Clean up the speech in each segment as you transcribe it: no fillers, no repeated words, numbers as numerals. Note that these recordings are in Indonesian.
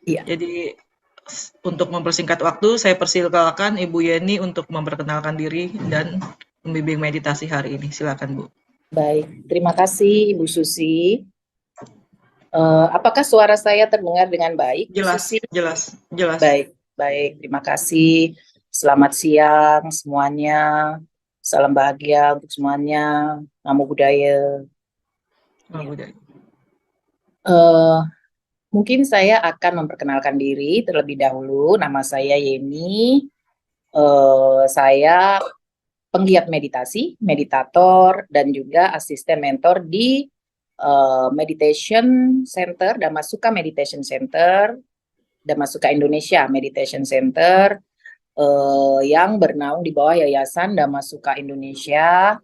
Iya. Jadi untuk mempersingkat waktu, saya persilakan Ibu Yeni untuk memperkenalkan diri dan membimbing meditasi hari ini. Silakan Bu. Baik, terima kasih Ibu Susi. Apakah suara saya terdengar dengan baik, Bu Jelas, Susi? jelas, jelas. Baik, baik, terima kasih. Selamat siang semuanya. Salam bahagia untuk semuanya. Namo Buddhaya. Oh, Ya. Bu Yeni. Eh, Mungkin saya akan memperkenalkan diri terlebih dahulu. Nama saya Yeni. Saya penggiat meditasi, meditator, dan juga asisten mentor di Meditation Center, Dhamasuka Meditation Center, Dhamasuka Indonesia Meditation Center, yang bernaung di bawah Yayasan Dhamasuka Indonesia,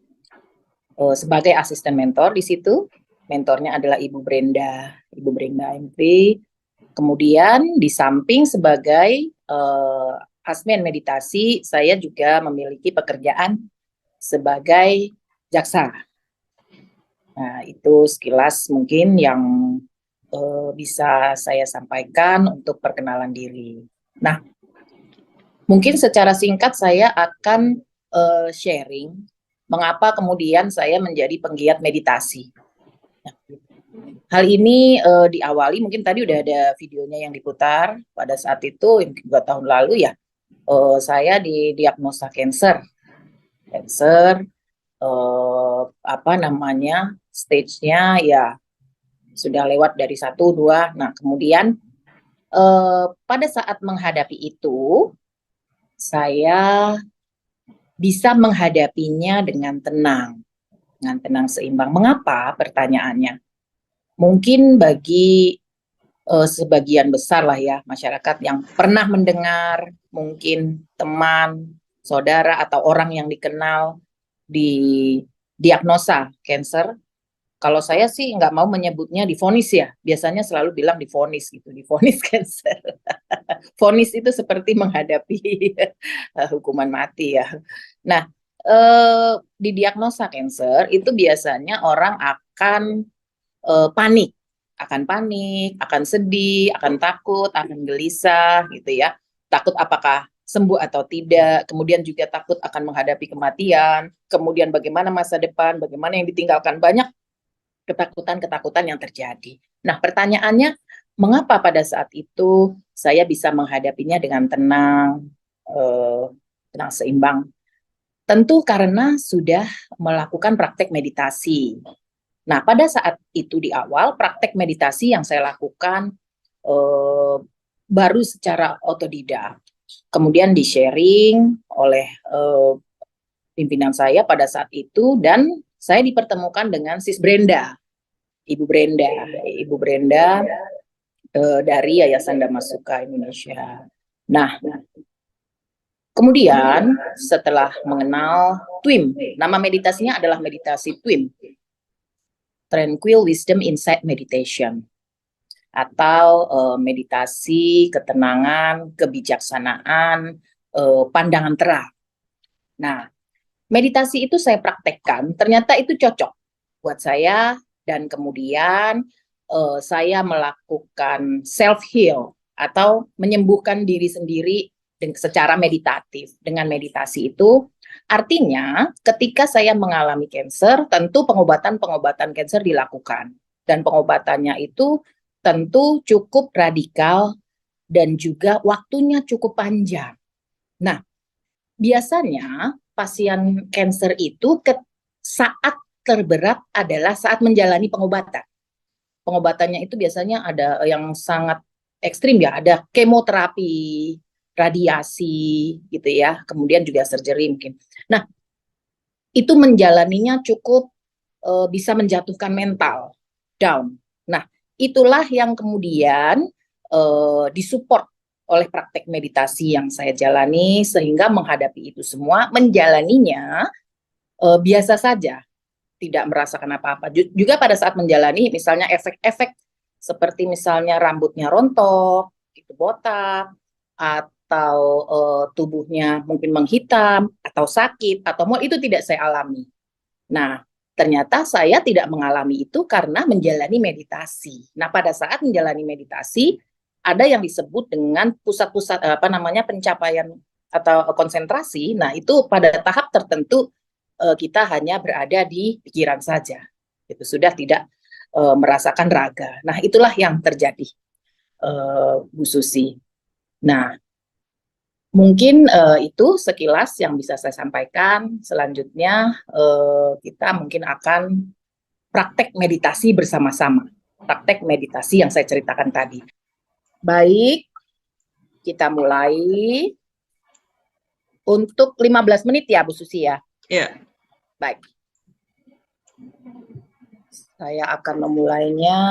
sebagai asisten mentor di situ. Mentornya adalah Ibu Brenda MP. Kemudian di samping sebagai asmen meditasi, saya juga memiliki pekerjaan sebagai jaksa. Nah, itu sekilas mungkin yang bisa saya sampaikan untuk perkenalan diri. Nah, mungkin secara singkat saya akan sharing mengapa kemudian saya menjadi penggiat meditasi. Nah, hal ini diawali, mungkin tadi udah ada videonya yang diputar pada saat itu, 2 tahun lalu ya, saya didiagnosa cancer. Cancer, apa namanya, stage-nya ya sudah lewat dari 1, 2. Nah, kemudian pada saat menghadapi itu, saya bisa menghadapinya dengan tenang seimbang. Mengapa? Pertanyaannya. Mungkin bagi sebagian besar lah ya masyarakat yang pernah mendengar, mungkin teman, saudara atau orang yang dikenal di diagnosa cancer. Kalau saya sih nggak mau menyebutnya divonis ya, biasanya selalu bilang divonis gitu, divonis cancer. Vonis itu seperti menghadapi hukuman mati ya. Nah, didiagnosa cancer itu biasanya orang panik, akan panik, akan sedih, akan takut, akan gelisah gitu ya. Takut apakah sembuh atau tidak, kemudian juga takut akan menghadapi kematian, kemudian bagaimana masa depan, bagaimana yang ditinggalkan, banyak ketakutan-ketakutan yang terjadi. Nah, pertanyaannya, mengapa pada saat itu saya bisa menghadapinya dengan tenang, eh, tenang seimbang? Tentu karena sudah melakukan praktek meditasi. Nah, pada saat itu di awal, praktek meditasi yang saya lakukan eh, baru secara otodidak. Kemudian di-sharing oleh pimpinan saya pada saat itu, dan saya dipertemukan dengan Sis Brenda, Ibu Brenda, Ibu Brenda dari Yayasan Dhamasuka Indonesia. Nah, kemudian setelah mengenal TWIM, nama meditasinya adalah meditasi TWIM, Tranquil Wisdom Insight Meditation, atau meditasi ketenangan, kebijaksanaan, pandangan terang. Nah, meditasi itu saya praktekkan, ternyata itu cocok buat saya, dan kemudian saya melakukan self heal atau menyembuhkan diri sendiri secara meditatif. Dengan meditasi itu artinya ketika saya mengalami cancer, tentu pengobatan cancer dilakukan, dan pengobatannya itu tentu cukup radikal dan juga waktunya cukup panjang. Nah, biasanya pasien cancer itu saat terberat adalah saat menjalani pengobatan. Pengobatannya itu biasanya ada yang sangat ekstrim ya, ada kemoterapi, radiasi gitu ya, kemudian juga surgery mungkin. Nah, itu menjalaninya cukup bisa menjatuhkan mental down. Nah, itulah yang kemudian disupport oleh praktek meditasi yang saya jalani, sehingga menghadapi itu semua, menjalaninya biasa saja, tidak merasakan apa-apa. Juga pada saat menjalani, misalnya efek-efek seperti misalnya rambutnya rontok, itu botak, atau tubuhnya mungkin menghitam, atau sakit, atau mau, itu tidak saya alami. Nah, ternyata saya tidak mengalami itu karena menjalani meditasi. Nah, pada saat menjalani meditasi, ada yang disebut dengan pusat-pusat pencapaian atau konsentrasi. Nah, itu pada tahap tertentu kita hanya berada di pikiran saja. Itu sudah tidak merasakan raga. Nah, itulah yang terjadi, Bu Susi. Nah, mungkin itu sekilas yang bisa saya sampaikan. Selanjutnya kita mungkin akan praktek meditasi bersama-sama. Praktek meditasi yang saya ceritakan tadi. Baik, kita mulai untuk 15 menit ya, Bu Susi ya? Iya. Baik. Saya akan memulainya.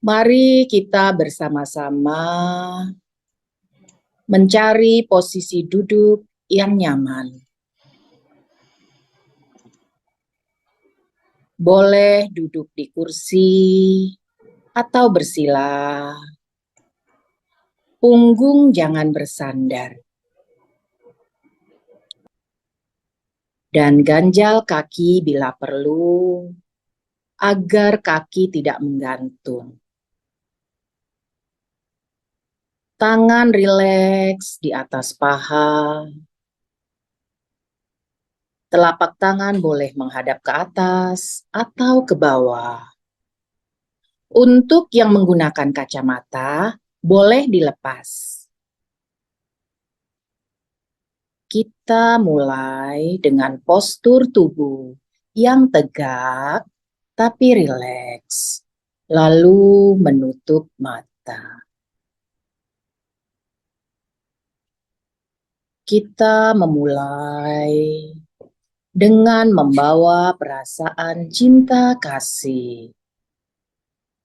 Mari kita bersama-sama mencari posisi duduk yang nyaman. Boleh duduk di kursi atau bersila. Punggung jangan bersandar. Dan ganjal kaki bila perlu, agar kaki tidak menggantung. Tangan rileks di atas paha. Telapak tangan boleh menghadap ke atas atau ke bawah. Untuk yang menggunakan kacamata, boleh dilepas. Kita mulai dengan postur tubuh yang tegak tapi rileks, lalu menutup mata. Kita memulai dengan membawa perasaan cinta kasih.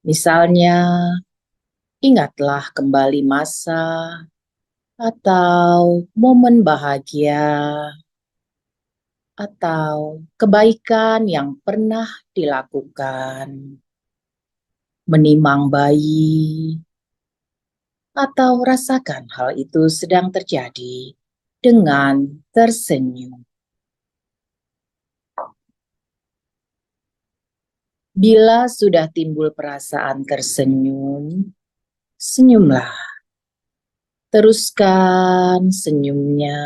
Misalnya, ingatlah kembali masa atau momen bahagia atau kebaikan yang pernah dilakukan, menimang bayi, atau rasakan hal itu sedang terjadi dengan tersenyum. Bila sudah timbul perasaan tersenyum, senyumlah. Teruskan senyumnya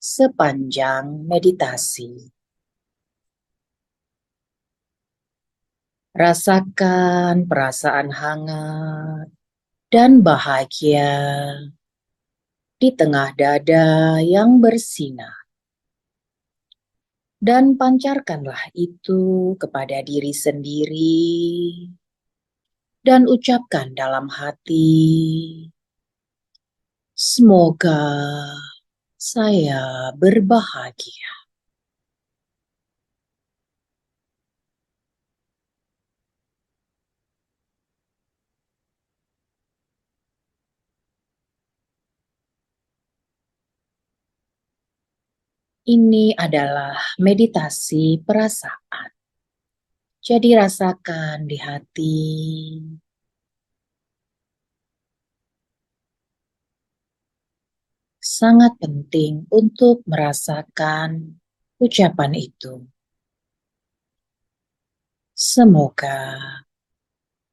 sepanjang meditasi. Rasakan perasaan hangat dan bahagia di tengah dada yang bersinar. Dan pancarkanlah itu kepada diri sendiri dan ucapkan dalam hati, semoga saya berbahagia. Ini adalah meditasi perasaan. Jadi rasakan di hati. Sangat penting untuk merasakan ucapan itu. Semoga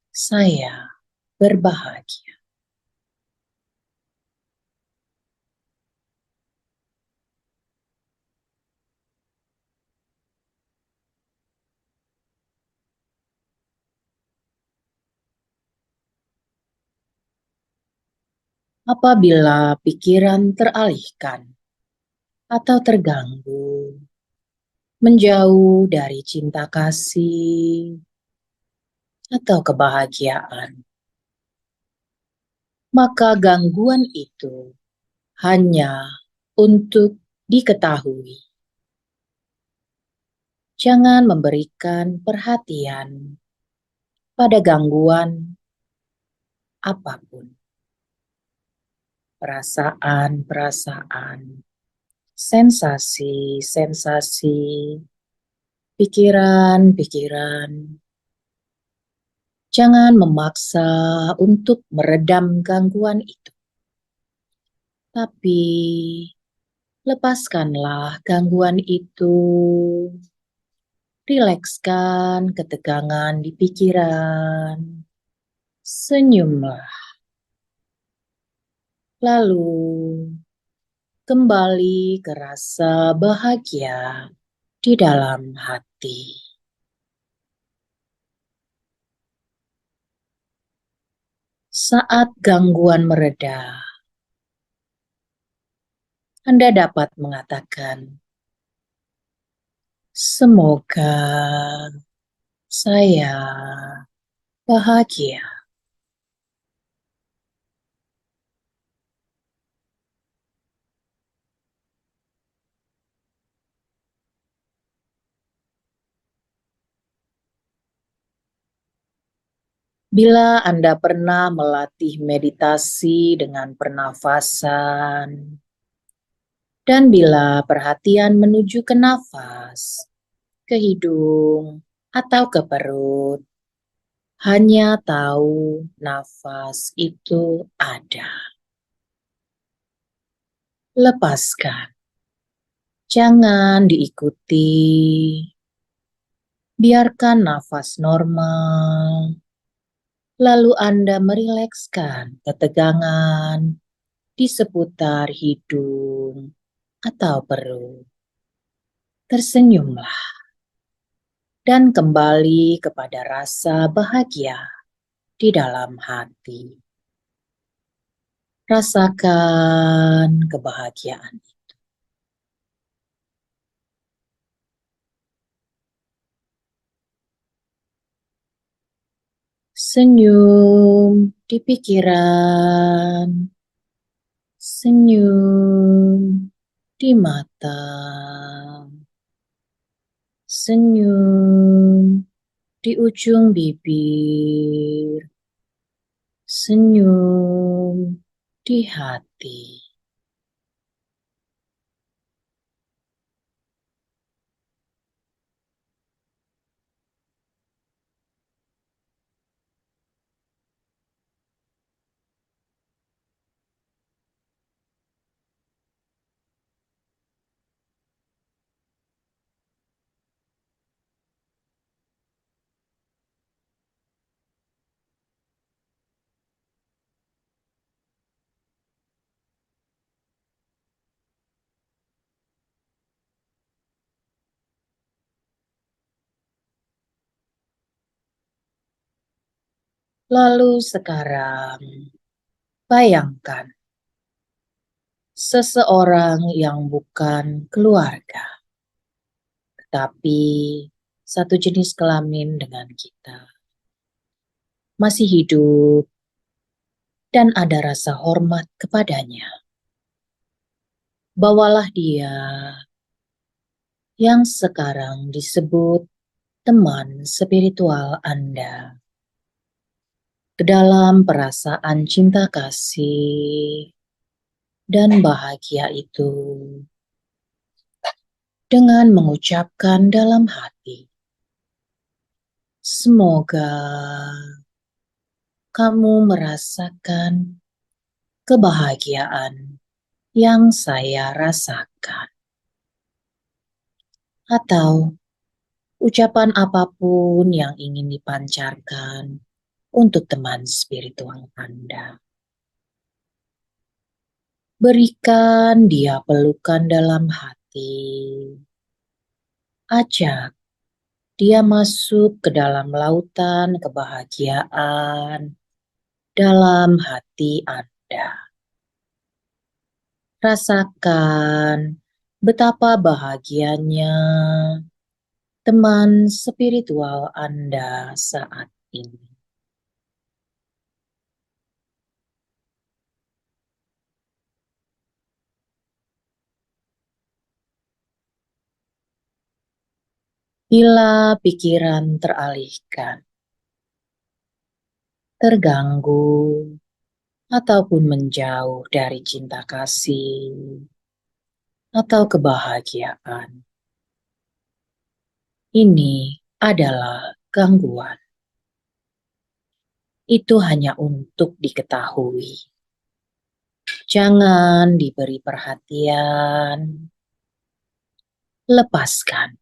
saya berbahagia. Apabila pikiran teralihkan atau terganggu, menjauh dari cinta kasih atau kebahagiaan, maka gangguan itu hanya untuk diketahui. Jangan memberikan perhatian pada gangguan apapun. Perasaan-perasaan, sensasi-sensasi, pikiran-pikiran. Jangan memaksa untuk meredam gangguan itu. Tapi lepaskanlah gangguan itu Rilekskan ketegangan di pikiran. Senyumlah. Lalu kembali ke rasa bahagia di dalam hati. Saat gangguan mereda, Anda dapat mengatakan, "Semoga saya bahagia." Bila Anda pernah melatih meditasi dengan pernafasan, dan bila perhatian menuju ke nafas, ke hidung, atau ke perut, hanya tahu nafas itu ada. Lepaskan. Jangan diikuti. Biarkan nafas normal. Lalu Anda merilekskan ketegangan di seputar hidung atau perut. Tersenyumlah dan kembali kepada rasa bahagia di dalam hati. Rasakan kebahagiaan. Senyum di pikiran, senyum di mata, senyum di ujung bibir, senyum di hati. Lalu sekarang, bayangkan seseorang yang bukan keluarga, tetapi satu jenis kelamin dengan kita, masih hidup dan ada rasa hormat kepadanya. Bawalah dia yang sekarang disebut teman spiritual Anda ke dalam perasaan cinta kasih dan bahagia itu dengan mengucapkan dalam hati, "Semoga kamu merasakan kebahagiaan yang saya rasakan." Atau ucapan apapun yang ingin dipancarkan untuk teman spiritual Anda. Berikan dia pelukan dalam hati. Ajak dia masuk ke dalam lautan kebahagiaan dalam hati Anda. Rasakan betapa bahagianya teman spiritual Anda saat ini. Bila pikiran teralihkan, terganggu, ataupun menjauh dari cinta kasih atau kebahagiaan, ini adalah gangguan. Itu hanya untuk diketahui. Jangan diberi perhatian. Lepaskan.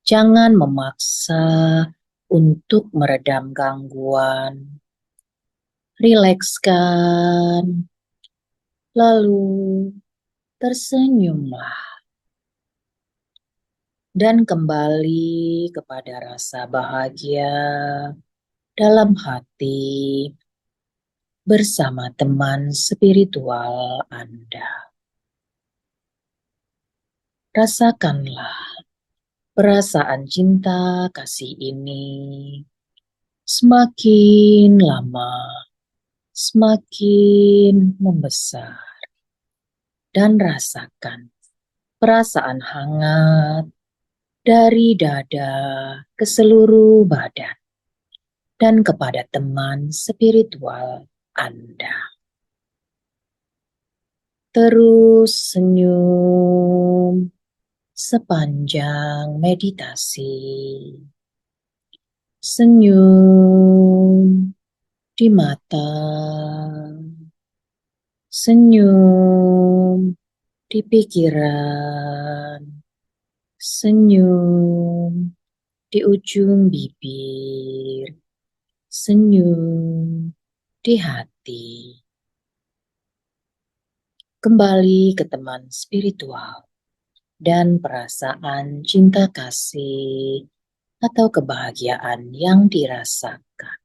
Jangan memaksa untuk meredam gangguan. Rilekskan, lalu tersenyumlah dan kembali kepada rasa bahagia dalam hati bersama teman spiritual Anda. Rasakanlah perasaan cinta kasih ini semakin lama, semakin membesar. Dan rasakan perasaan hangat dari dada ke seluruh badan dan kepada teman spiritual Anda. Terus senyum sepanjang meditasi. Senyum di mata. Senyum di pikiran. Senyum di ujung bibir. Senyum di hati. Kembali ke teman spiritual dan perasaan cinta kasih atau kebahagiaan yang dirasakan.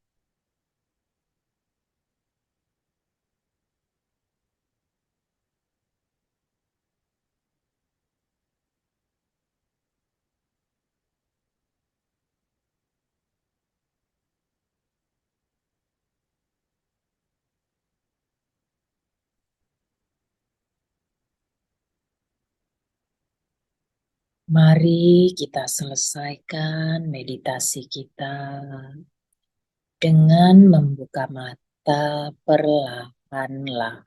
Mari kita selesaikan meditasi kita dengan membuka mata perlahan-lahan.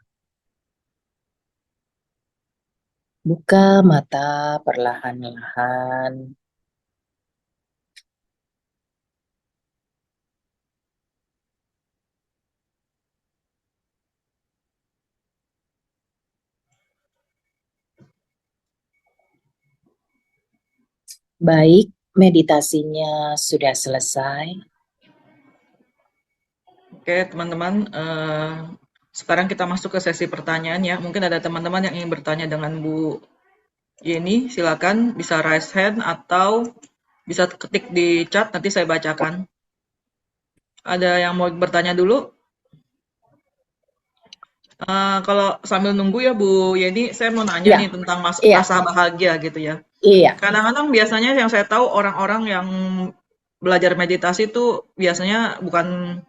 Buka mata perlahan-lahan. Baik, meditasinya sudah selesai. Oke, teman-teman, sekarang kita masuk ke sesi pertanyaan ya. Mungkin ada teman-teman yang ingin bertanya dengan Bu Yeni, silakan bisa raise hand atau bisa ketik di chat, nanti saya bacakan. Ada yang mau bertanya dulu? Kalau sambil nunggu ya Bu Yeni, saya mau nanya Ya, nih tentang iya, rasa bahagia gitu ya. iya, Kadang-kadang biasanya yang saya tahu orang-orang yang belajar meditasi itu biasanya bukan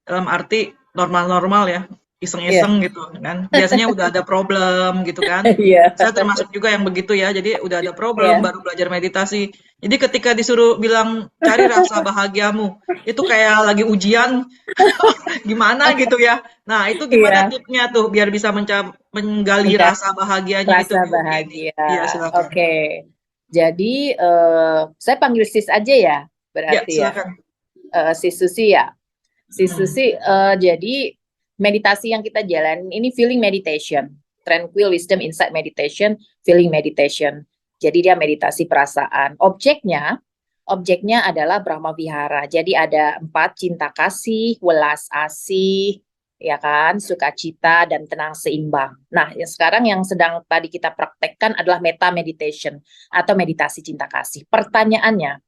dalam arti normal-normal ya, iya, iseng-iseng gitu kan. Biasanya udah ada problem gitu kan. iya, Saya termasuk juga yang begitu ya, jadi udah ada problem iya, baru belajar meditasi. Jadi ketika disuruh bilang cari rasa bahagiamu, itu kayak lagi ujian gimana gitu ya. Nah, itu gimana iya. tipsnya tuh biar bisa menggali Mencari rasa bahagianya itu rasa Bu Yeni? bahagia. Iya, silakan. Oke, jadi saya panggil sis aja ya, Ya, berarti ya. silakan. Sis Susi ya. Sis Hmm. Susi, jadi meditasi yang kita jalanin ini feeling meditation. Tranquil Wisdom Insight Meditation, feeling meditation. Jadi dia meditasi perasaan. Objeknya adalah Brahma Vihara. Jadi ada 4, cinta kasih, welas asih, ya kan, sukacita dan tenang seimbang. Nah, sekarang yang sedang tadi kita praktekkan adalah meta meditation atau meditasi cinta kasih. Pertanyaannya,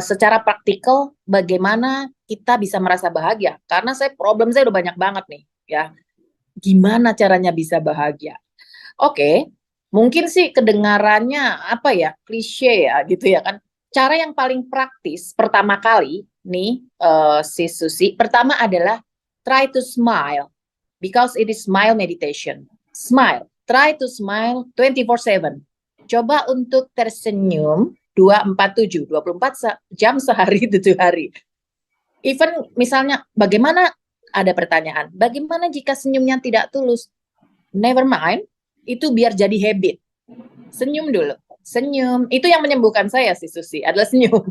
secara praktikal bagaimana kita bisa merasa bahagia? Karena saya udah banyak banget nih, ya. Gimana caranya bisa bahagia? Oke, mungkin sih kedengarannya apa ya, klise ya gitu ya kan. Cara yang paling praktis pertama kali nih, si Susi, pertama adalah try to smile because it is smile meditation. Smile, try to smile 24/7. Coba untuk tersenyum 24/7, 24 jam sehari 7 hari. Even misalnya bagaimana, ada pertanyaan, bagaimana jika senyumnya tidak tulus? Never mind, itu biar jadi habit. Senyum dulu. Senyum, itu yang menyembuhkan saya sih Susi, adalah senyum.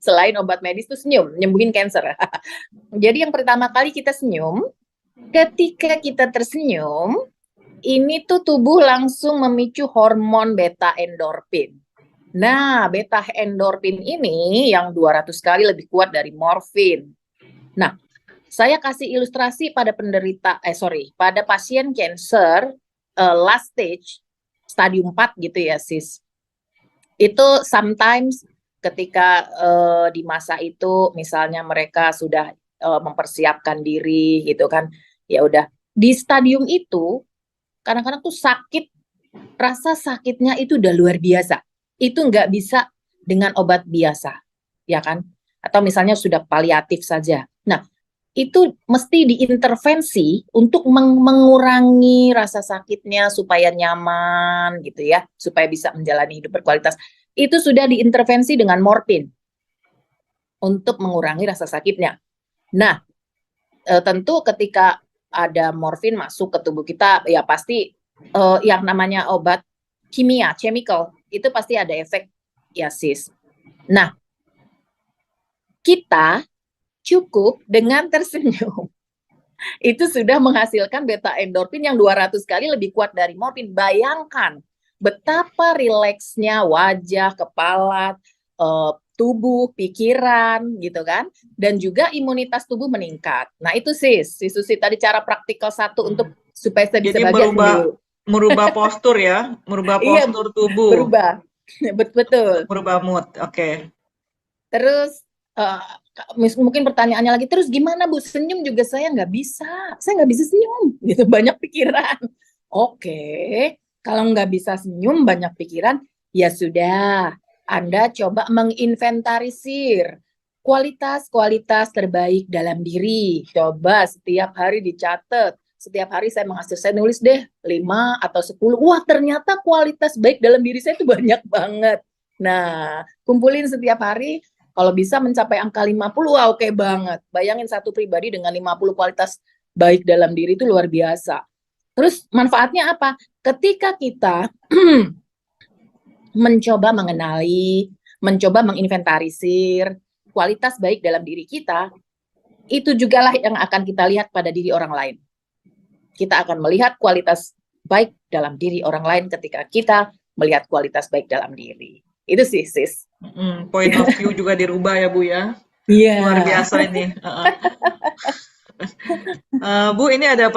Selain obat medis itu senyum, nyembuhin cancer. Jadi yang pertama kali kita senyum, ketika kita tersenyum, ini tuh tubuh langsung memicu hormon beta endorfin. Nah, beta endorfin ini yang 200 kali lebih kuat dari morfin. Nah, saya kasih ilustrasi pada pada pasien cancer last stage, stadium 4 gitu ya, sis. Itu sometimes ketika di masa itu misalnya mereka sudah mempersiapkan diri gitu kan, ya udah di stadium itu kadang-kadang tuh sakit, rasa sakitnya itu udah luar biasa. Itu nggak bisa dengan obat biasa, ya kan? Atau misalnya sudah paliatif saja. Nah, itu mesti diintervensi untuk mengurangi rasa sakitnya supaya nyaman gitu ya, supaya bisa menjalani hidup berkualitas. Itu sudah diintervensi dengan morfin untuk mengurangi rasa sakitnya. Nah, tentu ketika ada morfin masuk ke tubuh kita, ya pasti yang namanya obat kimia, chemical, itu pasti ada efek ya sis. Nah, kita cukup dengan tersenyum itu sudah menghasilkan beta endorfin yang 200 kali lebih kuat dari morfin. Bayangkan betapa rileksnya wajah, kepala, tubuh, pikiran gitu kan. Dan juga imunitas tubuh meningkat. Nah itu sis Susi tadi cara praktikal satu untuk supaya saya bisa Jadi bagian dulu. merubah postur ya, merubah Iya, postur tubuh, berubah. Betul. merubah mood. Oke. Terus mungkin pertanyaannya lagi, terus gimana Bu? Senyum juga saya nggak bisa senyum, gitu banyak pikiran. Oke, kalau nggak bisa senyum banyak pikiran, ya sudah, Anda coba menginventarisir kualitas-kualitas terbaik dalam diri. Coba setiap hari dicatat. Setiap hari saya nulis deh 5 atau 10. Wah, ternyata kualitas baik dalam diri saya itu banyak banget. Nah, kumpulin setiap hari, kalau bisa mencapai angka 50, wah oke banget. Bayangin satu pribadi dengan 50 kualitas baik dalam diri itu luar biasa. Terus manfaatnya apa? Ketika kita mencoba mengenali, mencoba menginventarisir kualitas baik dalam diri kita, itu jugalah yang akan kita lihat pada diri orang lain. Kita akan melihat kualitas baik dalam diri orang lain ketika kita melihat kualitas baik dalam diri. Itu sih, sis. Point of view juga dirubah ya Bu ya. Iya. Luar biasa ini. Bu, ini ada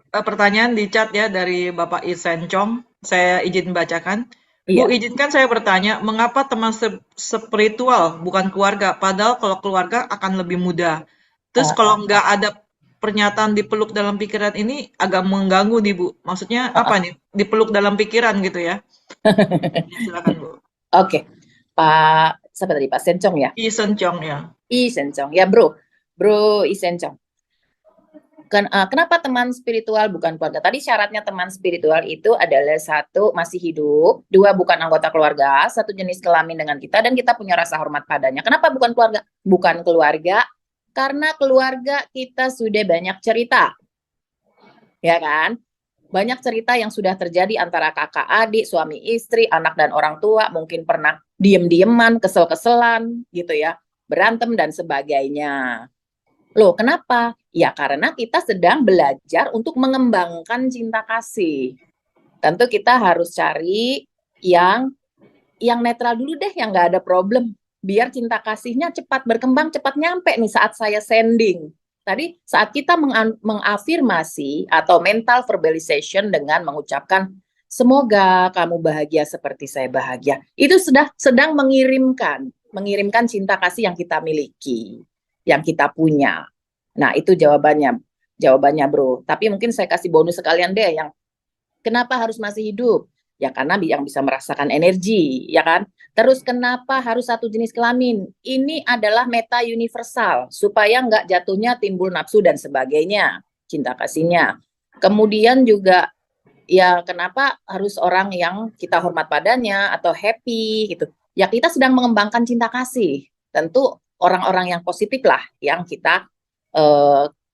pertanyaan di chat ya dari Bapak Isen Chong. Saya izin bacakan. Bu, Iya. izinkan saya bertanya, mengapa teman spiritual bukan keluarga? Padahal kalau keluarga akan lebih mudah. Terus kalau nggak ada pernyataan dipeluk dalam pikiran ini agak mengganggu nih Bu. Maksudnya apa nih? Dipeluk dalam pikiran gitu ya? Silakan Bu. Oke, Pak, siapa tadi? Pak Sencong ya? Isen Chong ya. Sencong, ya bro Sencong. Kenapa teman spiritual bukan keluarga? Tadi syaratnya teman spiritual itu adalah satu, masih hidup, dua, bukan anggota keluarga, satu, jenis kelamin dengan kita, dan kita punya rasa hormat padanya. Kenapa bukan keluarga? Bukan keluarga, karena keluarga kita sudah banyak cerita, ya kan? Banyak cerita yang sudah terjadi antara kakak adik, suami istri, anak dan orang tua, mungkin pernah diem-dieman, kesel-keselan gitu ya, berantem dan sebagainya. Loh, kenapa? Ya karena kita sedang belajar untuk mengembangkan cinta kasih. Tentu kita harus cari yang netral dulu deh, yang nggak ada problem. Biar cinta kasihnya cepat berkembang, cepat nyampe nih saat saya sending. Tadi saat kita mengafirmasi atau mental verbalization dengan mengucapkan semoga kamu bahagia seperti saya bahagia. Itu sudah sedang mengirimkan cinta kasih yang kita miliki, yang kita punya. Nah, itu jawabannya bro. Tapi mungkin saya kasih bonus sekalian deh, yang kenapa harus masih hidup? Ya karena yang bisa merasakan energi, ya kan? Terus kenapa harus satu jenis kelamin? Ini adalah meta universal, supaya nggak jatuhnya timbul nafsu dan sebagainya, cinta kasihnya. Kemudian juga, ya kenapa harus orang yang kita hormat padanya atau happy gitu? Ya kita sedang mengembangkan cinta kasih. Tentu orang-orang yang positif lah yang kita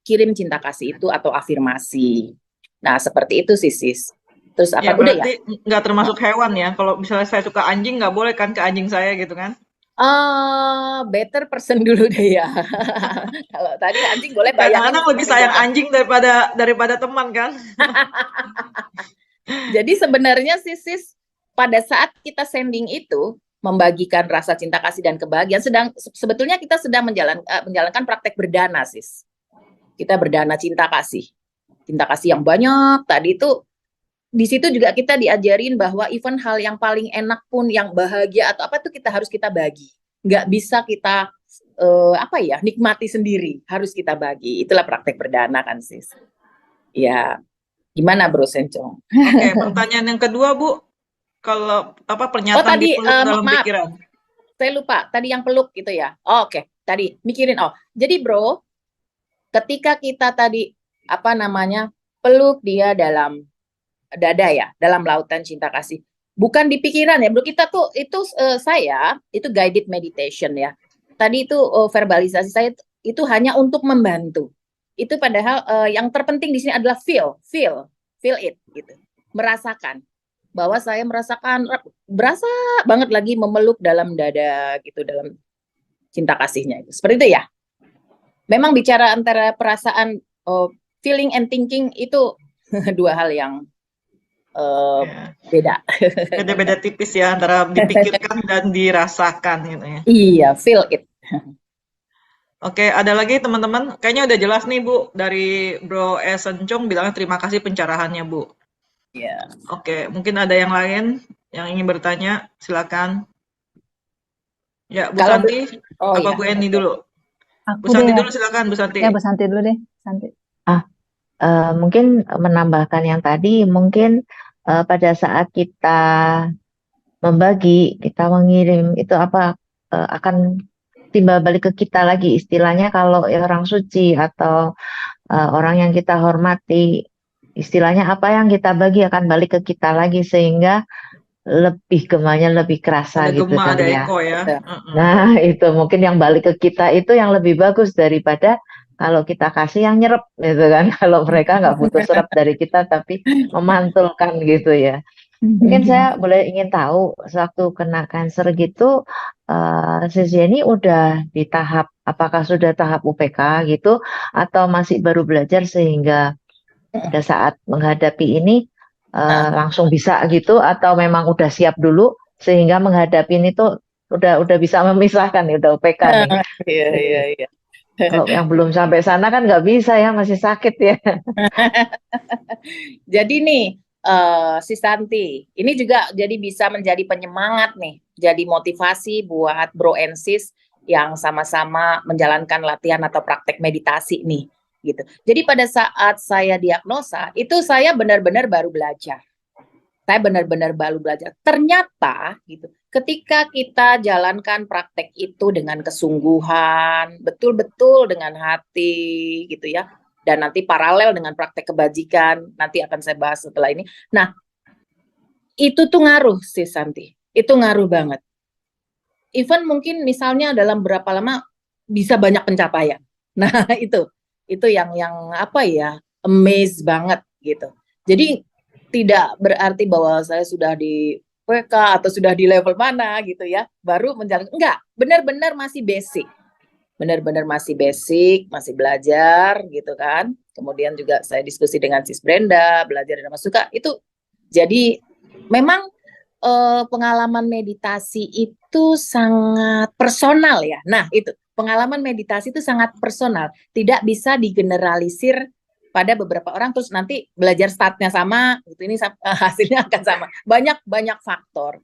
kirim cinta kasih itu atau afirmasi. Nah, seperti itu sih, sis. Terus Ya apa? Udah ya? berarti nggak termasuk hewan ya. Kalau misalnya saya suka anjing nggak boleh kan ke anjing saya gitu kan? Better person dulu deh ya. Kalau tadi anjing boleh, bayangin Kadang-kadang lebih seperti sayang beta. anjing daripada teman kan? Jadi sebenarnya sis, pada saat kita sending itu, membagikan rasa cinta kasih dan kebahagiaan. Sebetulnya kita sedang menjalankan praktek berdana, sis. Kita berdana cinta kasih yang banyak. Tadi itu di situ juga kita diajarin bahwa even hal yang paling enak pun, yang bahagia atau apa tuh harus kita bagi. Nggak bisa kita nikmati sendiri, harus kita bagi. Itulah praktek berdana kan, sis. Ya, gimana Bro Sencong? Oke, pertanyaan yang kedua, Bu. Kalau pernyataan tadi dipeluk dalam maaf, pikiran. saya lupa. Tadi yang peluk gitu ya. Oke. Tadi mikirin. Jadi Bro, ketika kita tadi peluk dia dalam dada ya, dalam lautan cinta kasih. Bukan di pikiran ya, Bro. Kita tuh saya itu guided meditation ya. Tadi itu verbalisasi saya itu hanya untuk membantu. Itu padahal yang terpenting di sini adalah feel it gitu. Merasakan bahwa saya berasa banget lagi memeluk dalam dada gitu, dalam cinta kasihnya itu. Seperti itu ya. Memang bicara antara perasaan, feeling and thinking itu dua hal yang beda. Beda-beda tipis ya antara dipikirkan dan dirasakan gitu ya. Iya, feel it. Oke, ada lagi teman-teman? Kayaknya udah jelas nih Bu, dari Bro Sencong bilangnya terima kasih pencerahannya Bu. Iya. Oke, mungkin ada yang lain yang ingin bertanya, silakan. Ya, Bu Santi, iya. Bu Eni dulu? Bu Aku Santi deh. dulu silakan, Bu Santi. Ya, Bu Santi dulu deh. Santi. Mungkin menambahkan yang tadi, mungkin pada saat kita membagi, kita mengirim, itu akan timbal balik ke kita lagi. Istilahnya kalau orang suci atau orang yang kita hormati, istilahnya apa yang kita bagi akan balik ke kita lagi, sehingga lebih gemanya lebih kerasa Ada gitu gema, ada kali ya. eko ya. Nah, itu mungkin yang balik ke kita itu yang lebih bagus daripada kalau kita kasih yang nyerap gitu kan. Kalau mereka nggak butuh serap dari kita tapi memantulkan gitu ya. Mungkin saya ingin tahu sewaktu kena kanker gitu, Sis Jenny udah di tahap, apakah sudah tahap UPK gitu atau masih baru belajar sehingga pada saat menghadapi ini langsung bisa gitu, atau memang udah siap dulu sehingga menghadapi ini tuh udah bisa memisahkan nih, udah UPK nih. Iya. Kalau yang belum sampai sana kan nggak bisa ya, masih sakit ya. Jadi nih, si Santi, ini juga jadi bisa menjadi penyemangat nih, jadi motivasi buat Bro and Sis yang sama-sama menjalankan latihan atau praktek meditasi nih, gitu. Jadi pada saat saya diagnosa, itu saya benar-benar baru belajar. Ternyata gitu, ketika kita jalankan praktek itu dengan kesungguhan, betul-betul dengan hati gitu ya, dan nanti paralel dengan praktek kebajikan, nanti akan saya bahas setelah ini. Nah, itu tuh ngaruh sih Santi, itu ngaruh banget. Even mungkin misalnya dalam berapa lama bisa banyak pencapaian. Nah, itu yang amaze banget gitu. Jadi tidak berarti bahwa saya sudah di PK atau sudah di level mana gitu ya, baru menjalankan. Enggak, benar-benar masih basic. Benar-benar masih basic, masih belajar gitu kan. Kemudian juga saya diskusi dengan Sis Brenda, belajar dengan Mas Suka. Itu jadi memang pengalaman meditasi itu sangat personal ya. Nah, itu pengalaman meditasi itu sangat personal, tidak bisa digeneralisir pada beberapa orang terus nanti belajar startnya sama gitu, ini hasilnya akan sama. Banyak faktor.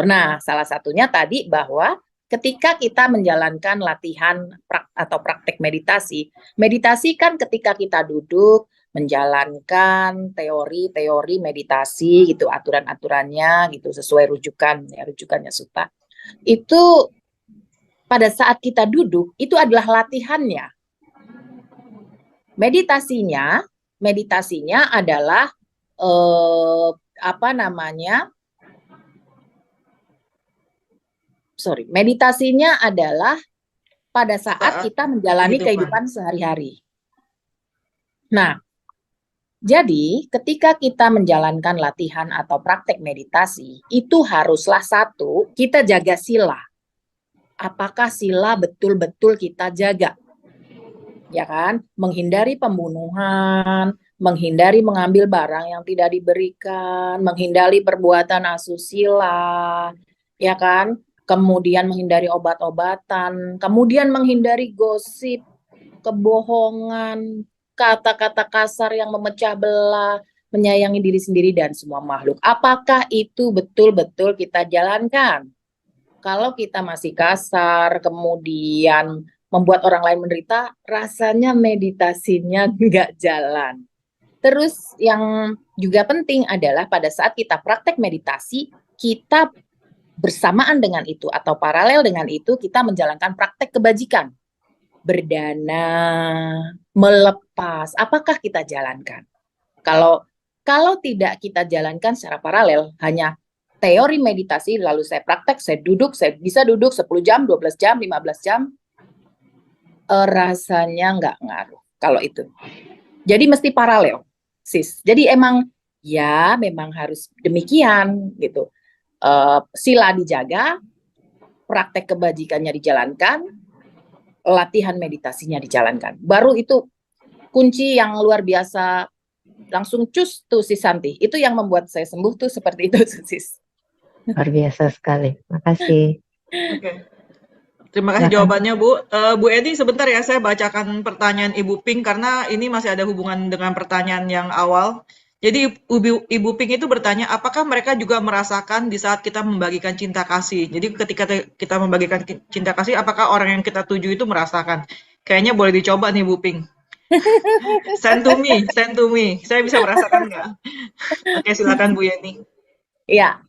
Nah, salah satunya tadi bahwa ketika kita menjalankan latihan atau praktek meditasi kan ketika kita duduk menjalankan teori meditasi gitu, aturan-aturannya gitu sesuai rujukannya Sutta. Itu pada saat kita duduk itu adalah latihannya. Meditasinya adalah meditasinya adalah pada saat kita menjalani kehidupan sehari-hari. Nah, jadi ketika kita menjalankan latihan atau praktek meditasi, itu haruslah satu, kita jaga sila. Apakah sila betul-betul kita jaga? Ya kan, menghindari pembunuhan, menghindari mengambil barang yang tidak diberikan, menghindari perbuatan asusila, ya kan? Kemudian menghindari obat-obatan, kemudian menghindari gosip, kebohongan, kata-kata kasar yang memecah belah, menyayangi diri sendiri dan semua makhluk. Apakah itu betul-betul kita jalankan? Kalau kita masih kasar, kemudian membuat orang lain menderita, rasanya meditasinya nggak jalan. Terus yang juga penting adalah pada saat kita praktek meditasi, kita bersamaan dengan itu atau paralel dengan itu kita menjalankan praktek kebajikan. Berdana, melepas, apakah kita jalankan? Kalau tidak kita jalankan secara paralel, hanya teori meditasi, lalu saya praktek, saya bisa duduk 10 jam, 12 jam, 15 jam, rasanya nggak ngaruh kalau itu. Jadi mesti paralel, sis. Jadi emang ya memang harus demikian gitu. Sila dijaga, praktek kebajikannya dijalankan, latihan meditasinya dijalankan. Baru itu kunci yang luar biasa, langsung cus tuh sis Santi. Itu yang membuat saya sembuh tuh seperti itu sis. Luar biasa sekali. Makasih. Oke. Terima kasih Silakan. jawabannya, Bu. Bu Edi, sebentar ya, saya bacakan pertanyaan Ibu Pink karena ini masih ada hubungan dengan pertanyaan yang awal. Jadi Ibu Pink itu bertanya, apakah mereka juga merasakan di saat kita membagikan cinta kasih? Jadi ketika kita membagikan cinta kasih, apakah orang yang kita tuju itu merasakan? Kayaknya boleh dicoba nih, Bu Pink. Send to me, send to me. Saya bisa merasakan nggak? Oke, silakan Bu Yeni. Iya,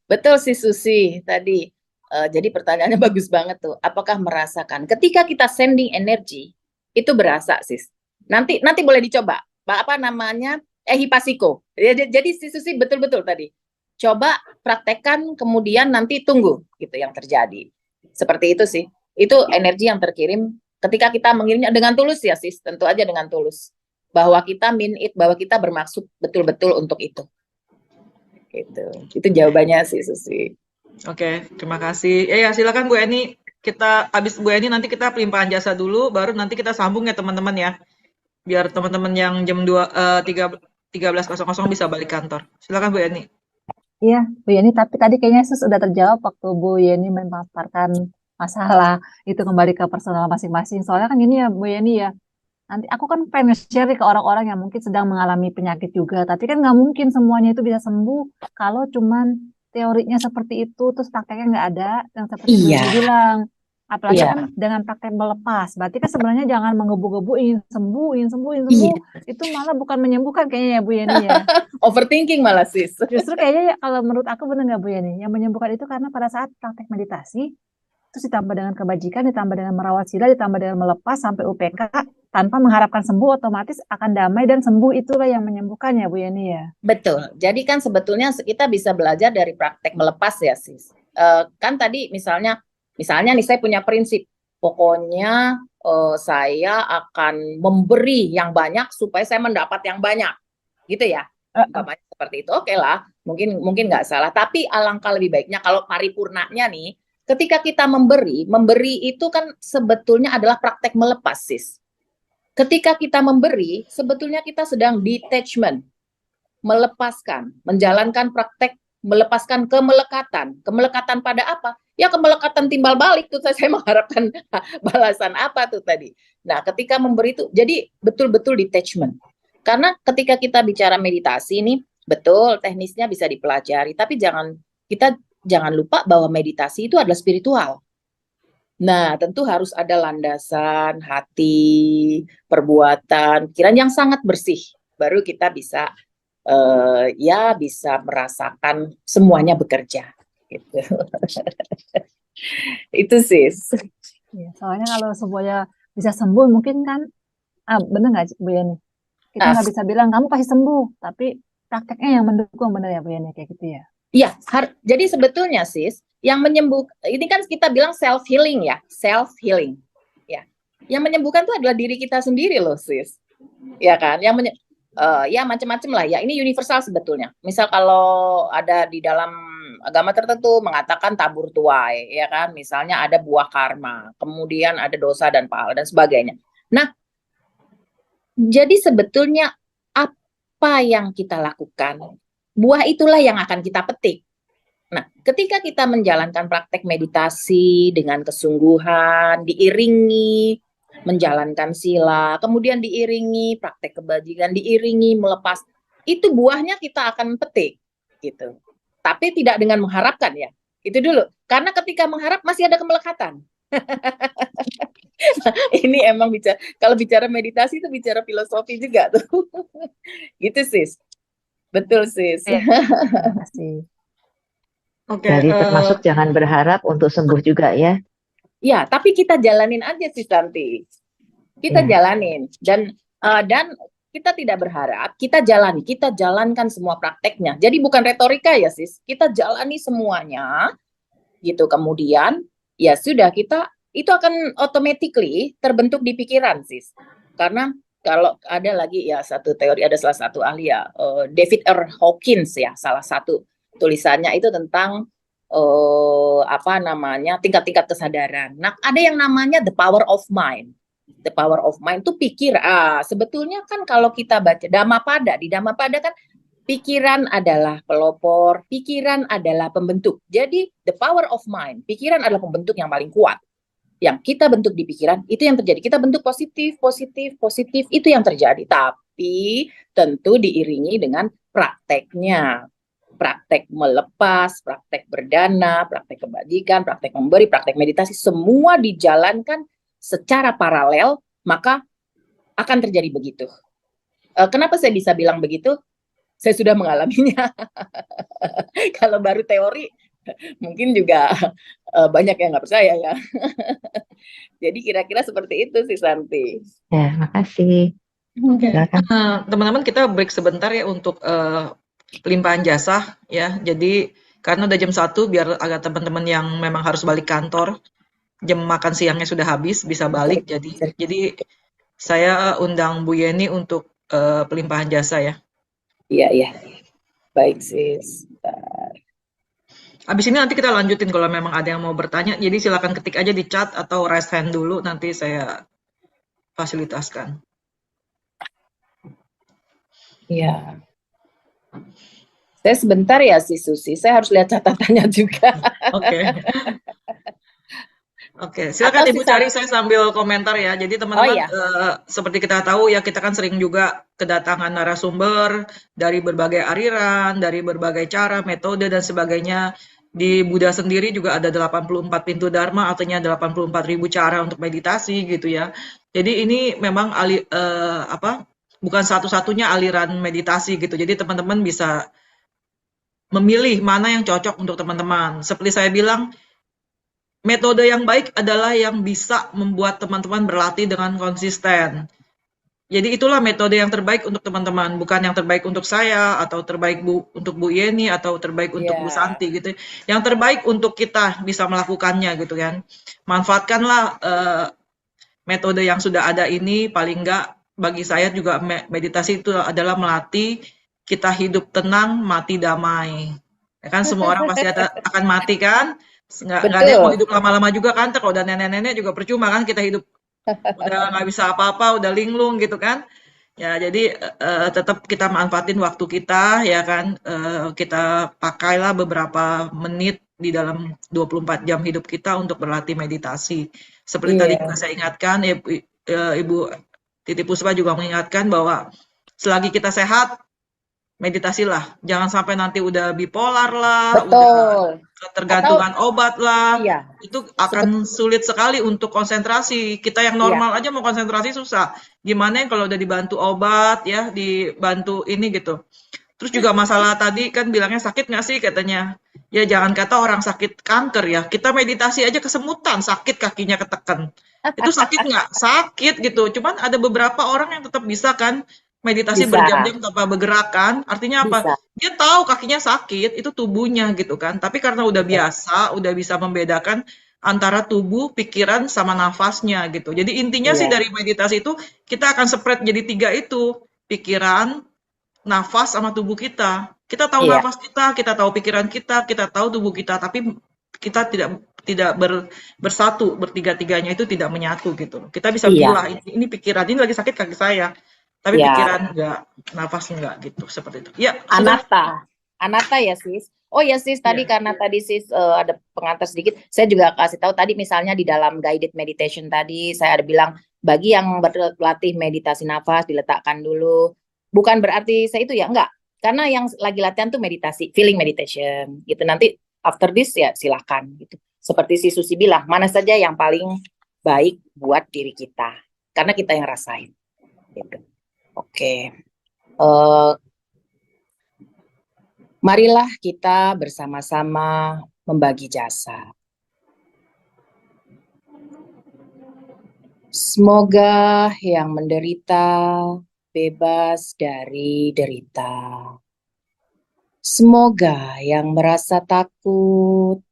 betul sih Susi tadi. Jadi pertanyaannya bagus banget tuh. Apakah merasakan? Ketika kita sending energi, itu berasa sis. Nanti boleh dicoba. Apa namanya? Hipasiko. Jadi si Susi betul-betul tadi. Coba praktekkan, kemudian nanti tunggu gitu yang terjadi. Seperti itu sih. Itu energi yang terkirim ketika kita mengirimnya dengan tulus ya sis. Tentu aja dengan tulus. Bahwa kita mean it, bahwa kita bermaksud betul-betul untuk itu. Gitu. Itu jawabannya sih Susi. Oke, terima kasih. Ya, silakan Bu Eni. Kita habis Bu Eni nanti kita pelimpahan jasa dulu, baru nanti kita sambung ya teman-teman ya. Biar teman-teman yang jam 13.00 bisa balik kantor. Silakan Bu Eni. Iya, Bu Yeni, tapi tadi kayaknya sudah terjawab waktu Bu Yeni memaparkan masalah itu kembali ke personal masing-masing. Soalnya kan gini ya, Bu Yeni ya, nanti aku kan pengen share ke orang-orang yang mungkin sedang mengalami penyakit juga, tapi kan nggak mungkin semuanya itu bisa sembuh kalau cuman teorinya seperti itu, terus prakteknya nggak ada, yang seperti Bu Iya. Yeni bilang. Apalagi Iya. kan dengan praktek melepas, berarti kan sebenarnya jangan menggebu-gebuin, sembuhin, Iya. itu malah bukan menyembuhkan kayaknya ya Bu Yeni ya. Overthinking malah sis. Justru kayaknya ya, kalau menurut aku benar nggak Bu Yani, yang menyembuhkan itu karena pada saat praktek meditasi, terus ditambah dengan kebajikan, ditambah dengan merawat sila, ditambah dengan melepas sampai UPK, tanpa mengharapkan sembuh, otomatis akan damai dan sembuh, itulah yang menyembuhkan ya Bu Yani ya. Betul. Jadi kan sebetulnya kita bisa belajar dari praktek melepas ya sis. Kan tadi misalnya nih saya punya prinsip, pokoknya saya akan memberi yang banyak supaya saya mendapat yang banyak, gitu ya. Umpamanya seperti itu, oke lah, mungkin nggak salah. Tapi alangkah lebih baiknya kalau paripurnanya nih, ketika kita memberi itu kan sebetulnya adalah praktek melepas sis. Ketika kita memberi, sebetulnya kita sedang detachment, melepaskan, menjalankan praktek melepaskan kemelekatan. Kemelekatan pada apa? Ya kemelekatan timbal balik tuh saya mengharapkan balasan apa tuh tadi. Nah, ketika memberi itu jadi betul-betul detachment. Karena ketika kita bicara meditasi ini betul teknisnya bisa dipelajari, tapi kita jangan lupa bahwa meditasi itu adalah spiritual. Nah, tentu harus ada landasan hati, perbuatan, pikiran yang sangat bersih. Baru kita bisa ya bisa merasakan semuanya bekerja gitu. Itu sis. Ya, soalnya kalau semuanya bisa sembuh mungkin kan, bener nggak Bu Yani? Kita nggak bisa bilang kamu pasti sembuh, tapi prakteknya yang mendukung, bener ya Bu Yani kayak gitu ya? Iya, jadi sebetulnya sis, yang ini kan kita bilang self healing ya, self healing. Ya. Yang menyembuhkan itu adalah diri kita sendiri loh sis. Ya kan? Ya macam-macam lah ya, ini universal sebetulnya. Misal kalau ada di dalam agama tertentu mengatakan tabur tuai, ya kan, misalnya ada buah karma, kemudian ada dosa dan pahala dan sebagainya. Nah, jadi sebetulnya apa yang kita lakukan, buah itulah yang akan kita petik. Nah, ketika kita menjalankan praktek meditasi dengan kesungguhan, diiringi menjalankan sila, kemudian diiringi praktek kebajikan, diiringi melepas, itu buahnya kita akan petik, gitu. Tapi tidak dengan mengharapkan ya, itu dulu. Karena ketika mengharap masih ada kemelekatan. Ini emang kalau bicara meditasi itu bicara filosofi juga tuh. Gitu sis, betul sis. Iya, terima kasih. Oke, Jadi termasuk jangan berharap untuk sembuh juga ya. Ya, tapi kita jalanin aja sih Santi. Kita Ya. jalanin dan kita tidak berharap, kita jalankan semua prakteknya. Jadi bukan retorika ya sis, kita jalani semuanya gitu. Kemudian ya sudah, kita itu akan automatically terbentuk di pikiran sis. Karena kalau ada lagi ya satu teori, ada salah satu ahli ya, David R. Hawkins ya, salah satu tulisannya itu tentang tingkat-tingkat kesadaran. Nah, ada yang namanya the power of mind. The power of mind itu sebetulnya kan kalau kita baca Dhammapada, di Dhammapada kan pikiran adalah pelopor, pikiran adalah pembentuk. Jadi the power of mind, pikiran adalah pembentuk yang paling kuat. Yang kita bentuk di pikiran, itu yang terjadi. Kita bentuk positif, itu yang terjadi. Tapi tentu diiringi dengan prakteknya. Praktek melepas, praktek berdana, praktek kebajikan, praktek memberi, praktek meditasi, semua dijalankan secara paralel, maka akan terjadi begitu. Kenapa saya bisa bilang begitu? Saya sudah mengalaminya. Kalau baru teori, mungkin juga banyak yang nggak percaya ya. Jadi kira-kira seperti itu sih Santi. Ya, makasih. Oke, Silakan. teman-teman kita break sebentar ya untuk pelimpahan jasa ya. Jadi karena udah jam 1, biar agak teman-teman yang memang harus balik kantor, jam makan siangnya sudah habis, bisa balik. Jadi saya undang Bu Yeni untuk pelimpahan jasa ya. Iya. Baik sis. Habis ini nanti kita lanjutin kalau memang ada yang mau bertanya. Jadi silakan ketik aja di chat atau raise hand dulu, nanti saya fasilitaskan. Iya. Saya sebentar ya si Susi, saya harus lihat catatannya juga. Oke, silakan Ibu cari, saya sambil komentar ya. Jadi teman-teman, seperti kita tahu ya, kita kan sering juga kedatangan narasumber dari berbagai aliran, dari berbagai cara, metode dan sebagainya. Di Buddha sendiri juga ada 84 pintu Dharma, artinya 84.000 cara untuk meditasi gitu ya. Jadi ini memang bukan satu-satunya aliran meditasi gitu. Jadi teman-teman bisa memilih mana yang cocok untuk teman-teman. Seperti saya bilang, metode yang baik adalah yang bisa membuat teman-teman berlatih dengan konsisten. Jadi itulah metode yang terbaik untuk teman-teman, bukan yang terbaik untuk saya, atau terbaik untuk Bu Yeni, atau terbaik untuk Bu Santi gitu. Yang terbaik untuk kita bisa melakukannya gitu kan. Manfaatkanlah metode yang sudah ada ini, paling enggak bagi saya juga meditasi itu adalah melatih kita hidup tenang, mati damai. Ya kan semua orang pasti akan mati kan? Nggak ada yang mau hidup lama-lama juga kan? Kalau udah nenek-nenek juga percuma kan kita hidup udah nggak bisa apa-apa, udah linglung gitu kan? Ya jadi tetap kita manfaatin waktu kita ya kan? Kita pakailah beberapa menit di dalam 24 jam hidup kita untuk berlatih meditasi. Seperti tadi juga saya ingatkan, Ibu Titi Puspa juga mengingatkan bahwa selagi kita sehat, meditasilah. Jangan sampai nanti udah bipolar lah, udah ketergantungan obat lah. Itu akan sulit sekali untuk konsentrasi. Kita yang normal aja mau konsentrasi susah. Gimana kalau udah dibantu obat ya, dibantu ini gitu. Terus juga masalah tadi kan bilangnya sakit nggak sih katanya. Ya jangan kata orang sakit kanker ya. Kita meditasi aja kesemutan, sakit kakinya ketekan. Itu sakit nggak? Sakit gitu. Cuman ada beberapa orang yang tetap bisa kan meditasi berjam-jam tanpa bergerak kan. Artinya apa? Dia tahu kakinya sakit, itu tubuhnya gitu kan. Tapi karena udah biasa, udah bisa membedakan antara tubuh, pikiran, sama nafasnya gitu. Jadi intinya sih dari meditasi itu kita akan spread jadi 3 itu. Pikiran, nafas, sama tubuh kita. Kita tahu nafas kita tahu pikiran kita tahu tubuh kita, tapi kita tidak bersatu, bertiga-tiganya itu tidak menyatu gitu. Kita bisa pilih ini pikiran, ini lagi sakit kaki saya. Tapi pikiran enggak, nafas enggak gitu, seperti itu. Ya, Anatta ya sis. Oh ya sis, tadi Iya. karena tadi sis ada pengantar sedikit, saya juga kasih tahu tadi misalnya di dalam guided meditation tadi saya ada bilang bagi yang berlatih meditasi nafas diletakkan dulu. Bukan berarti saya itu ya enggak, karena yang lagi latihan tuh meditasi, feeling meditation gitu. Nanti after this ya silakan gitu. Seperti si Susi bilang, mana saja yang paling baik buat diri kita, karena kita yang rasain. Gitu. Oke. Marilah kita bersama-sama membagi jasa. Semoga yang menderita bebas dari derita. Semoga yang merasa takut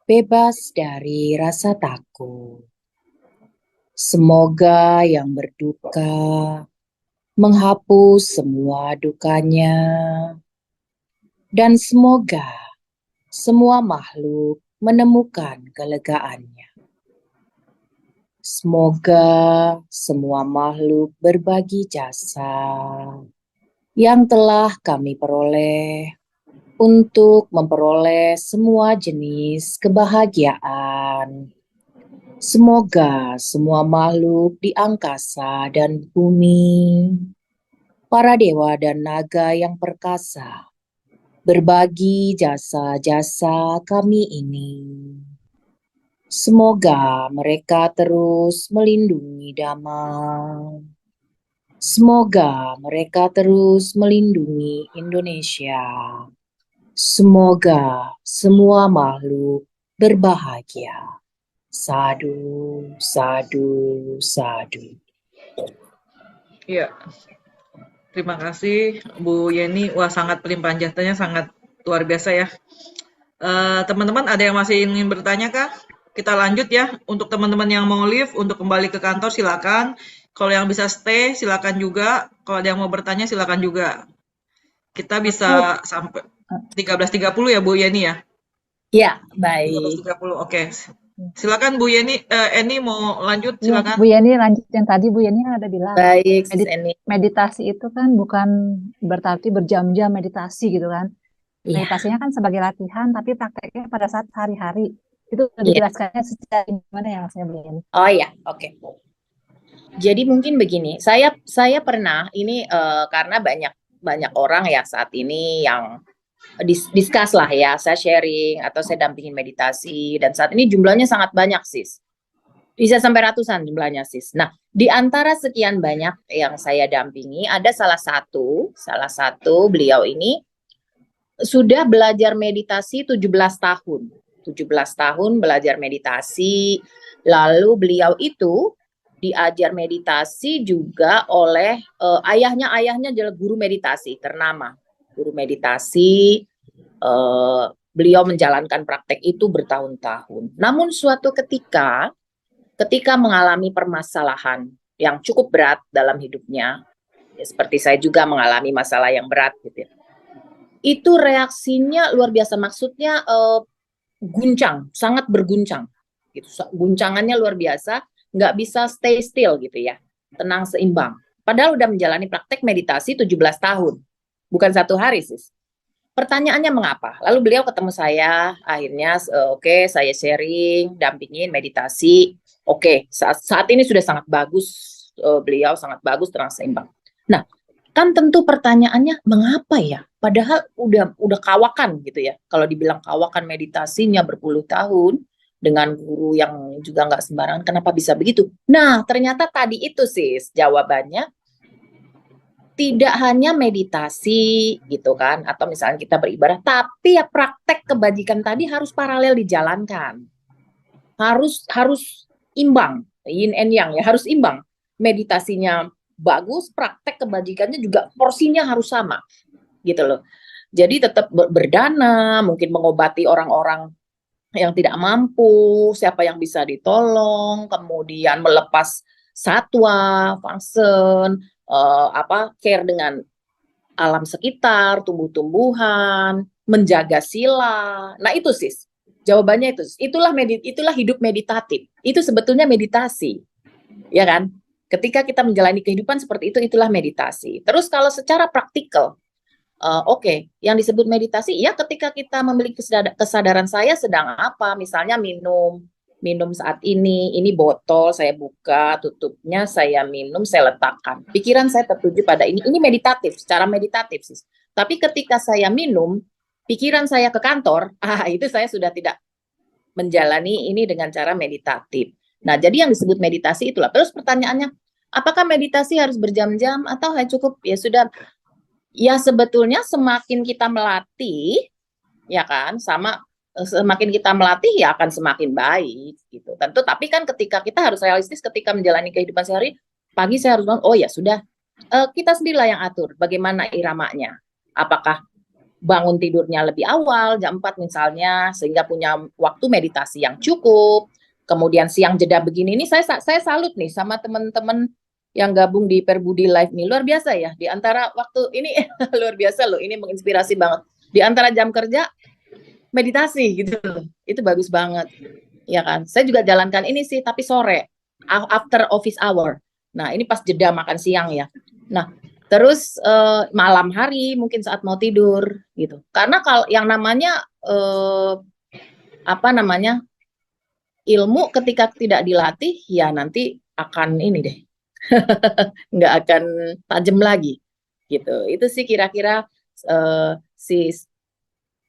bebas dari rasa takut. Semoga yang berduka menghapus semua dukanya. Dan semoga semua makhluk menemukan kelegaannya. Semoga semua makhluk berbagi jasa yang telah kami peroleh untuk memperoleh semua jenis kebahagiaan. Semoga semua makhluk di angkasa dan bumi, para dewa dan naga yang perkasa, berbagi jasa-jasa kami ini. Semoga mereka terus melindungi damai. Semoga mereka terus melindungi Indonesia. Semoga semua makhluk berbahagia. Sadu, sadu, sadu. Iya. Terima kasih Bu Yeni. Wah, sangat pelimpahan jasanya sangat luar biasa ya. Teman-teman ada yang masih ingin bertanya kah? Kita lanjut ya. Untuk teman-teman yang mau leave untuk kembali ke kantor silakan. Kalau yang bisa stay silakan juga. Kalau ada yang mau bertanya silakan juga. Kita bisa sampai 13.30 ya Bu Yeni ya. Ya, baik. 13.30. Oke. Silakan Bu Yeni, Eni mau lanjut Iya, silakan. Bu Yani lanjut yang tadi Bu Yani kan ada bilang Baik, Sis Eni. meditasi itu kan bukan berarti berjam-jam meditasi gitu kan. Iya, Meditasinya kan sebagai latihan, tapi prakteknya pada saat hari-hari. Itu iya. dijelaskannya secara gimana ya Mas Bu Yani? Oh ya, oke. Jadi mungkin begini, saya pernah ini karena banyak orang ya saat ini yang discuss lah ya, saya sharing atau saya dampingin meditasi dan saat ini jumlahnya sangat banyak sis, bisa sampai ratusan jumlahnya sis. Nah, di antara sekian banyak yang saya dampingi ada salah satu beliau ini sudah belajar meditasi 17 tahun. 17 tahun belajar meditasi. Lalu beliau itu diajar meditasi juga oleh ayahnya adalah guru meditasi ternama. Guru meditasi, beliau menjalankan praktek itu bertahun-tahun. Namun suatu ketika mengalami permasalahan yang cukup berat dalam hidupnya, ya seperti saya juga mengalami masalah yang berat gitu ya. Itu reaksinya luar biasa, maksudnya guncang, sangat berguncang gitu. Guncangannya luar biasa, nggak bisa stay still gitu ya, tenang seimbang. Padahal udah menjalani praktek meditasi 17 tahun, bukan 1 hari sis. Pertanyaannya mengapa? Lalu beliau ketemu saya, akhirnya oke, saya sharing, dampingin meditasi. Oke, saat ini sudah sangat bagus, beliau sangat bagus, tenang seimbang. Nah, kan tentu pertanyaannya mengapa ya? Padahal udah kawakan gitu ya. Kalau dibilang kawakan meditasinya berpuluh tahun dengan guru yang juga nggak sembarangan, kenapa bisa begitu? Nah, ternyata tadi itu sis jawabannya, tidak hanya meditasi gitu kan, atau misalnya kita beribadah, tapi ya praktek kebajikan tadi harus paralel dijalankan. Harus imbang, yin and yang ya, harus imbang. Meditasinya bagus, praktek kebajikannya juga porsinya harus sama gitu loh. Jadi tetap berdana, mungkin mengobati orang-orang yang tidak mampu, siapa yang bisa ditolong, kemudian melepas satwa, fungsen, care dengan alam sekitar, tumbuh-tumbuhan, menjaga sila. Nah itu sis, jawabannya itu. Itulah hidup meditatif. Itu sebetulnya meditasi, ya kan? Ketika kita menjalani kehidupan seperti itu, itulah meditasi. Terus kalau secara praktikal, Oke, yang disebut meditasi, ya ketika kita memiliki kesadaran saya sedang apa, misalnya minum saat ini botol saya buka, tutupnya saya minum, saya letakkan. Pikiran saya tertuju pada ini meditatif, secara meditatif sih. Tapi ketika saya minum, pikiran saya ke kantor, itu saya sudah tidak menjalani ini dengan cara meditatif. Nah, jadi yang disebut meditasi itulah. Terus pertanyaannya, apakah meditasi harus berjam-jam atau hanya cukup ya sudah. Ya sebetulnya semakin kita melatih, ya kan, semakin kita melatih ya akan semakin baik gitu. Tentu, tapi kan ketika kita harus realistis ketika menjalani kehidupan sehari, pagi saya harus bangun, oh ya sudah, kita sendirilah yang atur bagaimana iramanya. Apakah bangun tidurnya lebih awal, jam 4 misalnya, sehingga punya waktu meditasi yang cukup. Kemudian siang jeda begini, ini saya salut nih sama teman-teman yang gabung di Perbudi Live nih, luar biasa ya. Di antara waktu ini luar biasa loh, ini menginspirasi banget. Di antara jam kerja meditasi gitu loh. Itu bagus banget. Ya kan? Saya juga jalankan ini sih tapi sore, after office hour. Nah, ini pas jeda makan siang ya. Nah, terus malam hari mungkin saat mau tidur gitu. Karena kalau yang namanya ilmu ketika tidak dilatih ya nanti akan ini deh. Nggak akan tajam lagi gitu. Itu sih kira-kira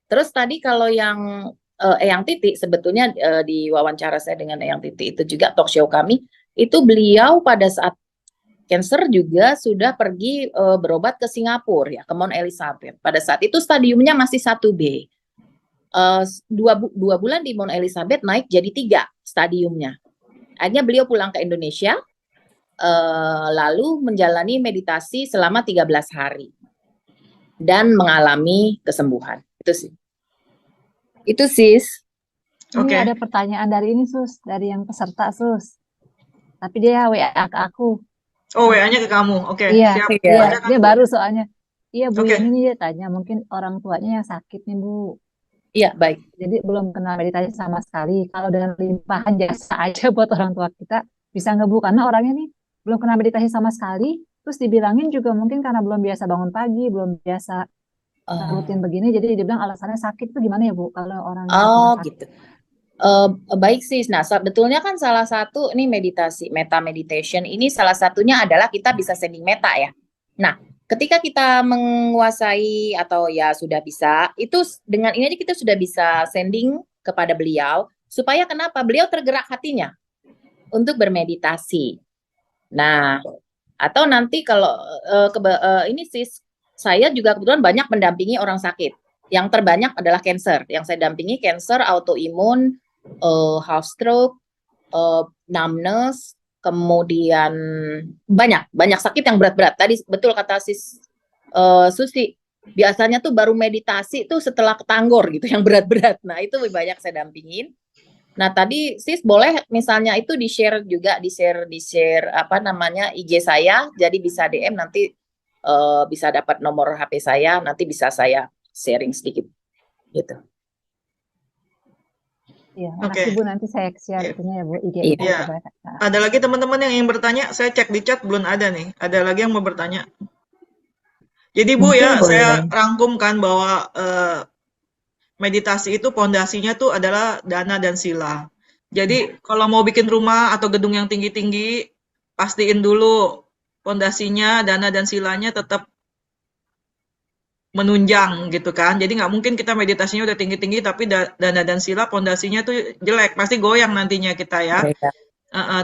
terus tadi kalau yang Eyang Titi sebetulnya di wawancara saya dengan Eyang Titi itu juga talk show kami, itu beliau pada saat cancer juga sudah pergi berobat ke Singapura ya, ke Mount Elizabeth. Pada saat itu stadiumnya masih 1B. 2 bulan di Mount Elizabeth naik jadi 3 stadiumnya. Akhirnya beliau pulang ke Indonesia, lalu menjalani meditasi selama 13 hari dan mengalami kesembuhan. Itu sih. Itu sis. Ini ada pertanyaan dari ini Sus, dari yang peserta Sus. Tapi dia WA ke aku. Oh, WA-nya ke kamu. Oke, Iya, siap. iya, dia baru soalnya. Iya Bu, Oke. ini dia tanya mungkin orang tuanya yang sakit nih Bu. Iya, baik. Jadi belum kenal meditasi sama sekali. Kalau dengan limpahan jasa aja buat orang tua kita bisa nggak Bu? Karena orangnya nih belum kenal meditasi sama sekali. Terus dibilangin juga mungkin karena belum biasa bangun pagi, belum biasa rutin begini. Jadi dibilang alasannya sakit tuh gimana ya Bu? Kalau orang gitu. Baik sis. Nah, sebetulnya kan salah satu nih meditasi, meta meditation ini salah satunya adalah kita bisa sending meta ya. Nah, ketika kita menguasai atau ya sudah bisa, itu dengan ini aja kita sudah bisa sending kepada beliau supaya kenapa? Beliau tergerak hatinya untuk bermeditasi. Nah, atau nanti kalau ini sis, saya juga kebetulan banyak mendampingi orang sakit. Yang terbanyak adalah cancer. Yang saya dampingi cancer, autoimun, heart stroke, numbness, kemudian banyak sakit yang berat-berat. Tadi betul kata sis Susi, biasanya tuh baru meditasi tuh setelah ketanggor gitu, yang berat-berat. Nah itu lebih banyak saya dampingin. Nah tadi sis boleh misalnya itu di share juga, di share IG saya, jadi bisa DM nanti bisa dapat nomor HP saya, nanti bisa saya sharing sedikit gitu. Iya, makasih Bu, nanti saya share itunya ya Bu, IG itu. Iya. Ada lagi teman-teman yang ingin bertanya, saya cek di chat belum ada nih. Ada lagi yang mau bertanya. Jadi Bu ya, saya rangkumkan bahwa meditasi itu pondasinya tuh adalah dana dan sila. Jadi kalau mau bikin rumah atau gedung yang tinggi-tinggi, pastiin dulu pondasinya, dana dan silanya tetap menunjang gitu kan. Jadi nggak mungkin kita meditasinya udah tinggi-tinggi tapi dana dan sila pondasinya tuh jelek, pasti goyang nantinya kita ya.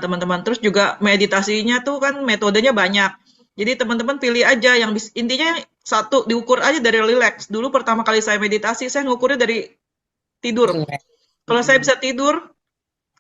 Teman-teman. Terus juga meditasinya tuh kan metodenya banyak. Jadi teman-teman pilih aja yang intinya satu diukur aja dari relax. Dulu pertama kali saya meditasi, saya ngukurnya dari tidur. Kalau saya bisa tidur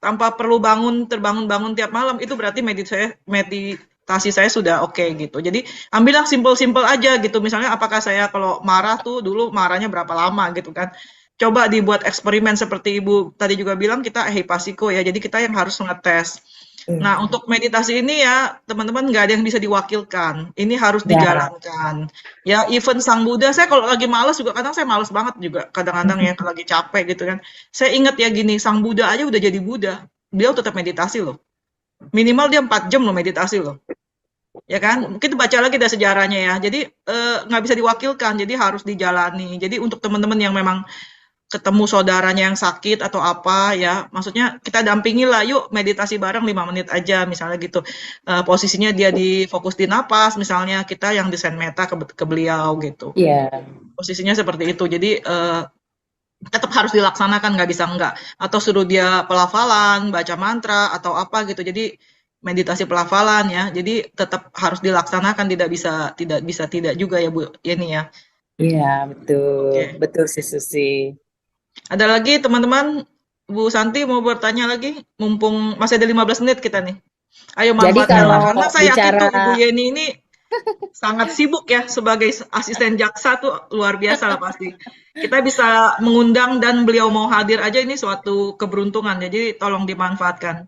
tanpa perlu terbangun-bangun tiap malam, itu berarti meditasi saya sudah oke gitu. Jadi ambillah simple-simple aja gitu. Misalnya apakah saya kalau marah tuh dulu marahnya berapa lama gitu kan. Coba dibuat eksperimen seperti Ibu tadi juga bilang, kita hipasiko ya. Jadi kita yang harus ngetes. Nah, untuk meditasi ini ya, teman-teman nggak ada yang bisa diwakilkan. Ini harus dijalankan. Ya, even Sang Buddha, saya kalau lagi malas juga, kadang saya malas banget juga. Kadang-kadang ya, kalau lagi capek gitu kan. Saya ingat ya gini, Sang Buddha aja udah jadi Buddha. Beliau tetap meditasi loh. Minimal dia 4 jam loh meditasi loh. ya kan? Mungkin baca lagi dari sejarahnya ya. Jadi nggak bisa diwakilkan, jadi harus dijalani. Jadi untuk teman-teman yang memang ketemu saudaranya yang sakit atau apa ya, maksudnya kita dampingi lah, yuk meditasi bareng 5 menit aja misalnya gitu. Posisinya dia di fokus di napas, misalnya kita yang desain meta ke beliau gitu. Iya. Posisinya seperti itu. Jadi tetap harus dilaksanakan, nggak bisa enggak. Atau suruh dia pelafalan, baca mantra atau apa gitu. Jadi meditasi pelafalan ya. Jadi tetap harus dilaksanakan, tidak juga ya Bu Yeni ya. Iya, Oke. betul sih Susi. Ada lagi teman-teman, Bu Santi mau bertanya lagi? Mumpung masih ada 15 menit kita nih. Ayo Jadi manfaatkan lah. kalau Karena saya yakin bicara tuh Ibu Yeni ini sangat sibuk ya sebagai asisten jaksa tuh luar biasa lah pasti. Kita bisa mengundang dan beliau mau hadir aja ini suatu keberuntungan. Jadi tolong dimanfaatkan.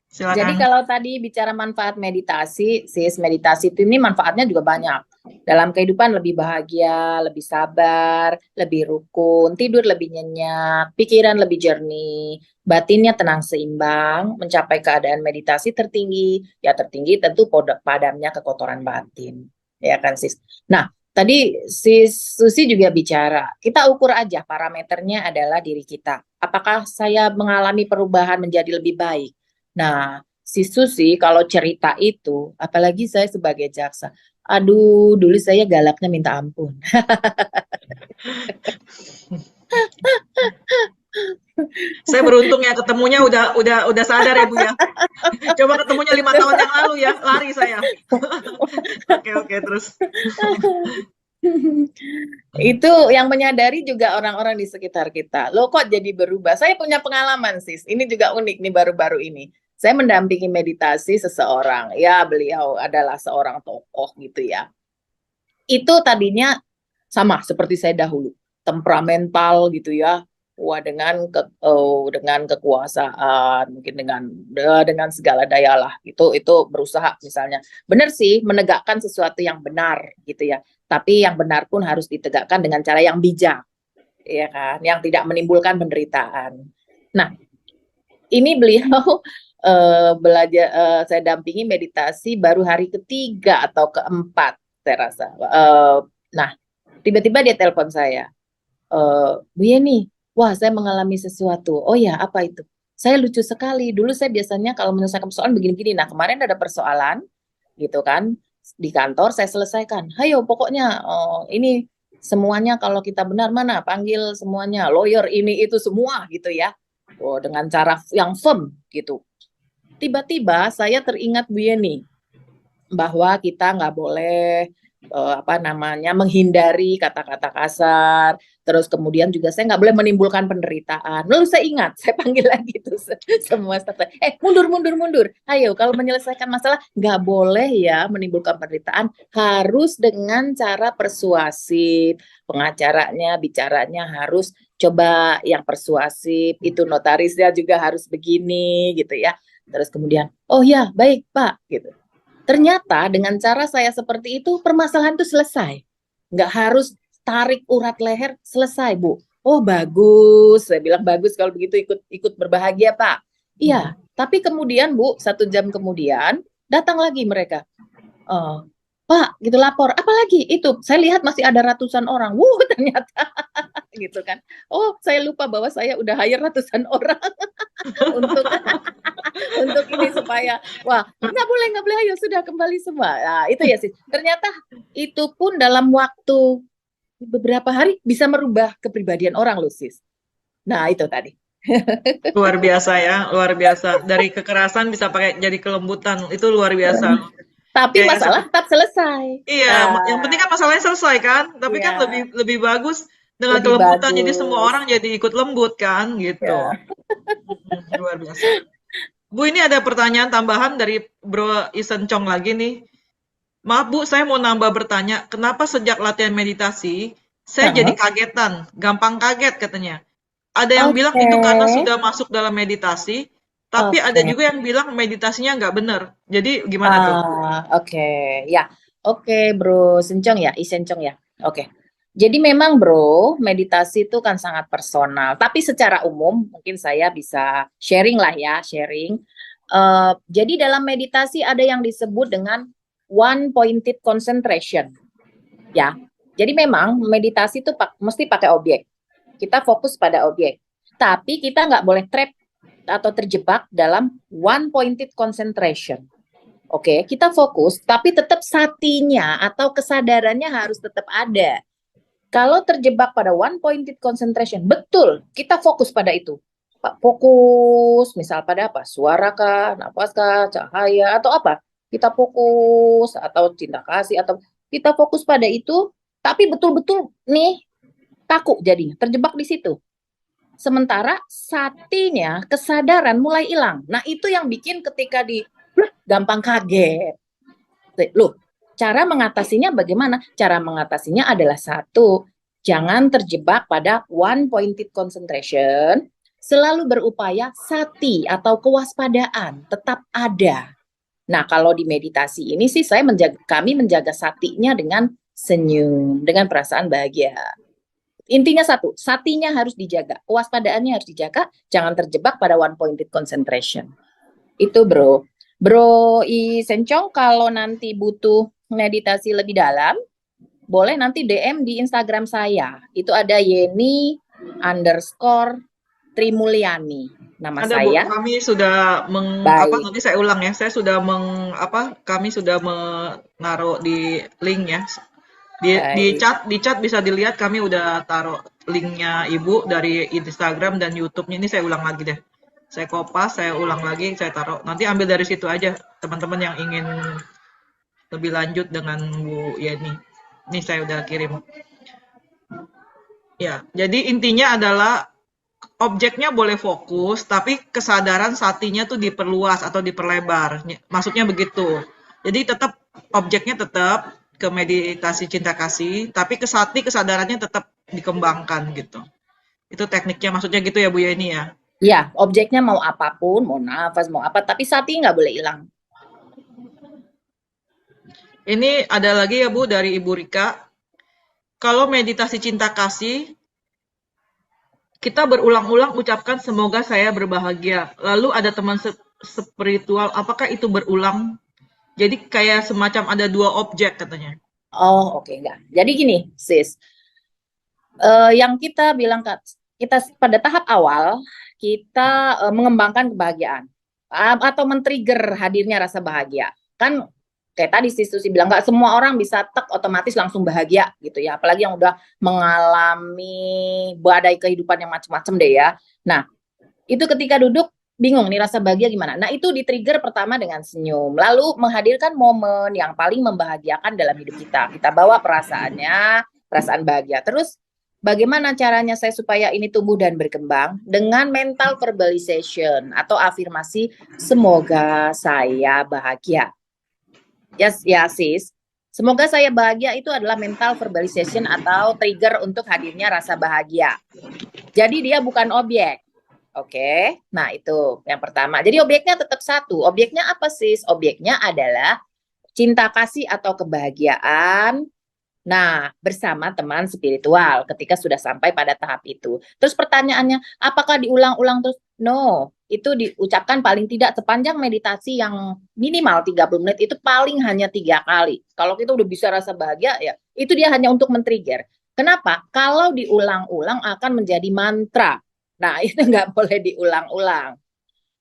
Jadi Silakan. kalau tadi bicara manfaat meditasi, meditasi itu ini manfaatnya juga banyak. Dalam kehidupan lebih bahagia, lebih sabar, lebih rukun, tidur lebih nyenyak, pikiran lebih jernih, batinnya tenang seimbang, mencapai keadaan meditasi tertinggi. Ya tertinggi tentu padamnya kekotoran batin. Ya kan sis. Nah, tadi sis Susi juga bicara, kita ukur aja parameternya adalah diri kita. Apakah saya mengalami perubahan menjadi lebih baik? Nah, si Susi kalau cerita itu, apalagi saya sebagai jaksa, aduh, dulu saya galaknya minta ampun. Saya beruntung ya ketemunya udah sadar ya Bu ya. Coba ketemunya 5 tahun yang lalu ya, lari saya. Oke, terus. Itu yang menyadari juga orang-orang di sekitar kita. Loh kok jadi berubah? Saya punya pengalaman, sis. Ini juga unik nih baru-baru ini. Saya mendampingi meditasi seseorang. Ya, beliau adalah seorang tokoh gitu ya. Itu tadinya sama seperti saya dahulu, temperamental gitu ya. Wah, dengan kekuasaan, mungkin dengan segala daya lah. Itu berusaha misalnya. Benar sih menegakkan sesuatu yang benar gitu ya. Tapi yang benar pun harus ditegakkan dengan cara yang bijak, ya kan, yang tidak menimbulkan penderitaan. Nah, ini beliau belajar, saya dampingi meditasi baru hari ketiga atau keempat, saya rasa. Nah, tiba-tiba dia telepon saya, Bu Yeni, wah saya mengalami sesuatu. Oh ya, apa itu? Saya lucu sekali. Dulu saya biasanya kalau menyelesaikan persoalan begini-begini. Nah, kemarin ada persoalan, gitu kan, di kantor saya selesaikan. Hayo, pokoknya ini semuanya kalau kita benar mana panggil semuanya lawyer ini itu semua gitu ya. Oh, dengan cara yang firm gitu. Tiba-tiba saya teringat Bu Yeni bahwa kita nggak boleh menghindari kata-kata kasar. Terus kemudian juga saya nggak boleh menimbulkan penderitaan. Lalu saya ingat, saya panggil lagi tuh semua staf. Mundur. Ayo, kalau menyelesaikan masalah nggak boleh ya menimbulkan penderitaan. Harus dengan cara persuasif. Pengacaranya, bicaranya harus coba yang persuasif. Itu notarisnya juga harus begini gitu ya. Terus kemudian, oh ya baik Pak gitu. Ternyata dengan cara saya seperti itu, permasalahan itu selesai. Nggak harus tarik urat leher, selesai Bu. Oh bagus, saya bilang bagus kalau begitu ikut berbahagia Pak. Iya, tapi kemudian Bu, 1 jam kemudian, datang lagi mereka. Pak, gitu lapor, apalagi itu, saya lihat masih ada ratusan orang. Ternyata gitu kan. Oh, saya lupa bahwa saya udah hire ratusan orang untuk ini supaya nggak boleh, ayo sudah kembali semua. Nah, itu ya sih. Ternyata itu pun dalam waktu beberapa hari bisa merubah kepribadian orang loh sis. Nah, itu tadi. Luar biasa ya, luar biasa. Dari kekerasan bisa pakai jadi kelembutan, itu luar biasa. Tapi masalah tetap selesai. Iya, yang penting kan masalahnya selesai kan. Tapi kan lebih bagus dengan kelembutan. Jadi semua orang jadi ikut lembut kan, gitu. Luar biasa. Bu, ini ada pertanyaan tambahan dari Bro Isen Chong lagi nih. Maaf Bu, saya mau nambah bertanya, kenapa sejak latihan meditasi, saya jadi kagetan, gampang kaget katanya. Ada yang bilang itu karena sudah masuk dalam meditasi, tapi ada juga yang bilang meditasinya nggak benar. Jadi gimana tuh? Oke, Bro Sencong ya, Isencong ya. Oke. Jadi memang Bro, meditasi itu kan sangat personal. Tapi secara umum mungkin saya bisa sharing lah ya, sharing. Jadi dalam meditasi ada yang disebut dengan one pointed concentration. Ya, jadi memang meditasi itu mesti pakai objek. Kita fokus pada objek. Tapi kita nggak boleh trap atau terjebak dalam one pointed concentration. Oke, kita fokus, tapi tetap satinya atau kesadarannya harus tetap ada. Kalau terjebak pada one pointed concentration, betul, kita fokus pada itu. Fokus, misal pada apa? Suara kah, napas kah, cahaya, atau apa? Kita fokus, atau cinta kasih, atau kita fokus pada itu, tapi betul-betul nih, kaku jadinya, terjebak di situ. Sementara satinya, kesadaran mulai hilang. Nah, itu yang bikin ketika gampang kaget. Loh, cara mengatasinya bagaimana? Cara mengatasinya adalah satu, jangan terjebak pada one pointed concentration, selalu berupaya sati atau kewaspadaan tetap ada. Nah, kalau di meditasi ini sih kami menjaga satinya dengan senyum, dengan perasaan bahagia. Intinya satu, satinya harus dijaga, kewaspadaannya harus dijaga, jangan terjebak pada one pointed concentration. Itu bro. Bro I Sencong, kalau nanti butuh meditasi lebih dalam, boleh nanti DM di Instagram saya. Itu ada Yeni_Trimulyani. Nama Ada saya. Bu, kami sudah nanti saya ulang ya. Saya sudah kami sudah menaruh di link ya. Di chat bisa dilihat, kami udah taruh linknya Ibu dari Instagram dan YouTube-nya. Ini saya ulang lagi deh. Saya kopas, saya ulang lagi, saya taruh. Nanti ambil dari situ aja, teman-teman yang ingin lebih lanjut dengan Bu Yeni. Ini saya udah kirim. Ya, jadi intinya adalah objeknya boleh fokus, tapi kesadaran satinya tuh diperluas atau diperlebar. Maksudnya begitu. Jadi tetap objeknya tetap ke meditasi cinta kasih, tapi kesadarannya tetap dikembangkan gitu. Itu tekniknya, maksudnya gitu ya Bu Yeni ya? Ya, objeknya mau apapun, mau nafas, mau apa, tapi sati nggak boleh hilang. Ini ada lagi ya Bu dari Ibu Rika. Kalau meditasi cinta kasih, kita berulang-ulang ucapkan semoga saya berbahagia. Lalu ada teman spiritual, apakah itu berulang? Jadi kayak semacam ada dua objek katanya. Oh, oke, enggak. Jadi gini, sis. Yang kita bilang, kita pada tahap awal, kita mengembangkan kebahagiaan. Atau men-trigger hadirnya rasa bahagia. Kan kayak tadi Susi bilang, nggak semua orang bisa otomatis langsung bahagia gitu ya. Apalagi yang udah mengalami badai kehidupan yang macam-macam deh ya. Nah, itu ketika duduk bingung nih rasa bahagia gimana. Nah, itu di-trigger pertama dengan senyum. Lalu menghadirkan momen yang paling membahagiakan dalam hidup kita. Kita bawa perasaannya, perasaan bahagia. Terus bagaimana caranya saya supaya ini tumbuh dan berkembang? Dengan mental verbalization atau afirmasi semoga saya bahagia. Yes, ya sis. Semoga saya bahagia itu adalah mental verbalization atau trigger untuk hadirnya rasa bahagia. Jadi dia bukan objek. Oke, nah itu yang pertama. Jadi objeknya tetap satu. Objeknya apa sis? Objeknya adalah cinta kasih atau kebahagiaan. Nah, bersama teman spiritual ketika sudah sampai pada tahap itu. Terus pertanyaannya, apakah diulang-ulang terus? No, itu diucapkan paling tidak sepanjang meditasi yang minimal 30 menit itu paling hanya 3 kali. Kalau kita udah bisa rasa bahagia ya, itu dia hanya untuk men-trigger. Kenapa? Kalau diulang-ulang akan menjadi mantra. Nah, itu nggak boleh diulang-ulang.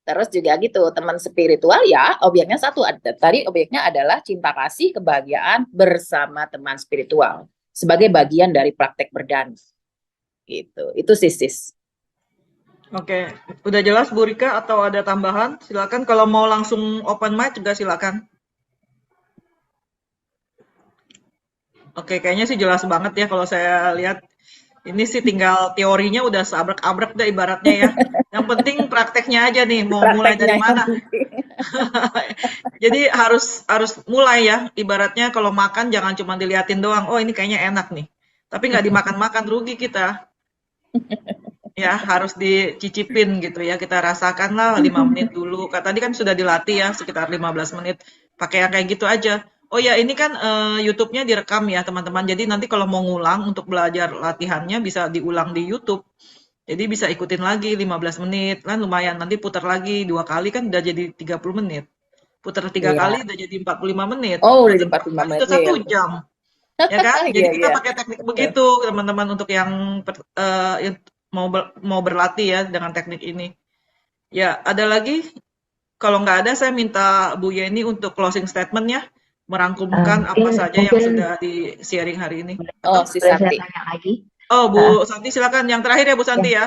Terus juga gitu, teman spiritual ya objeknya satu. Tadi objeknya adalah cinta kasih, kebahagiaan bersama teman spiritual. Sebagai bagian dari praktek berdana. Gitu, itu sis. Oke, udah jelas Bu Rika atau ada tambahan? Silakan, kalau mau langsung open mic juga silakan. Oke, kayaknya sih jelas banget ya kalau saya lihat. Ini sih tinggal teorinya udah seabrek-abrek deh ibaratnya ya. Yang penting prakteknya aja nih, mau mulai dari mana. Jadi harus mulai ya. Ibaratnya kalau makan jangan cuma diliatin doang. Oh ini kayaknya enak nih. Tapi nggak dimakan-makan, rugi kita. Ya harus dicicipin gitu ya. Kita rasakan lah 5 menit dulu. Tadi kan sudah dilatih ya sekitar 15 menit. Pakai yang kayak gitu aja. Oh ya, ini kan YouTube-nya direkam ya, teman-teman. Jadi nanti kalau mau ngulang untuk belajar latihannya bisa diulang di YouTube. Jadi bisa ikutin lagi 15 menit. Kan lumayan, nanti putar lagi 2 kali kan udah jadi 30 menit. putar 3 Iya. kali udah jadi 45 menit. Oh, udah Atau 45 bahkan menit itu 1 real. jam. Ya kan? Jadi Iya, kita iya. pakai teknik begitu, teman-teman, untuk yang mau berlatih ya dengan teknik ini. Ya, ada lagi? Kalau nggak ada, saya minta Bu Yeni untuk closing statement ya, merangkumkan apa Mungkin saja yang mungkin sudah di-sharing hari ini. Oh, Atau? si boleh saya Santi. tanya lagi? Oh, Bu Heeh, Santi silakan. Yang terakhir ya Bu Santi ya,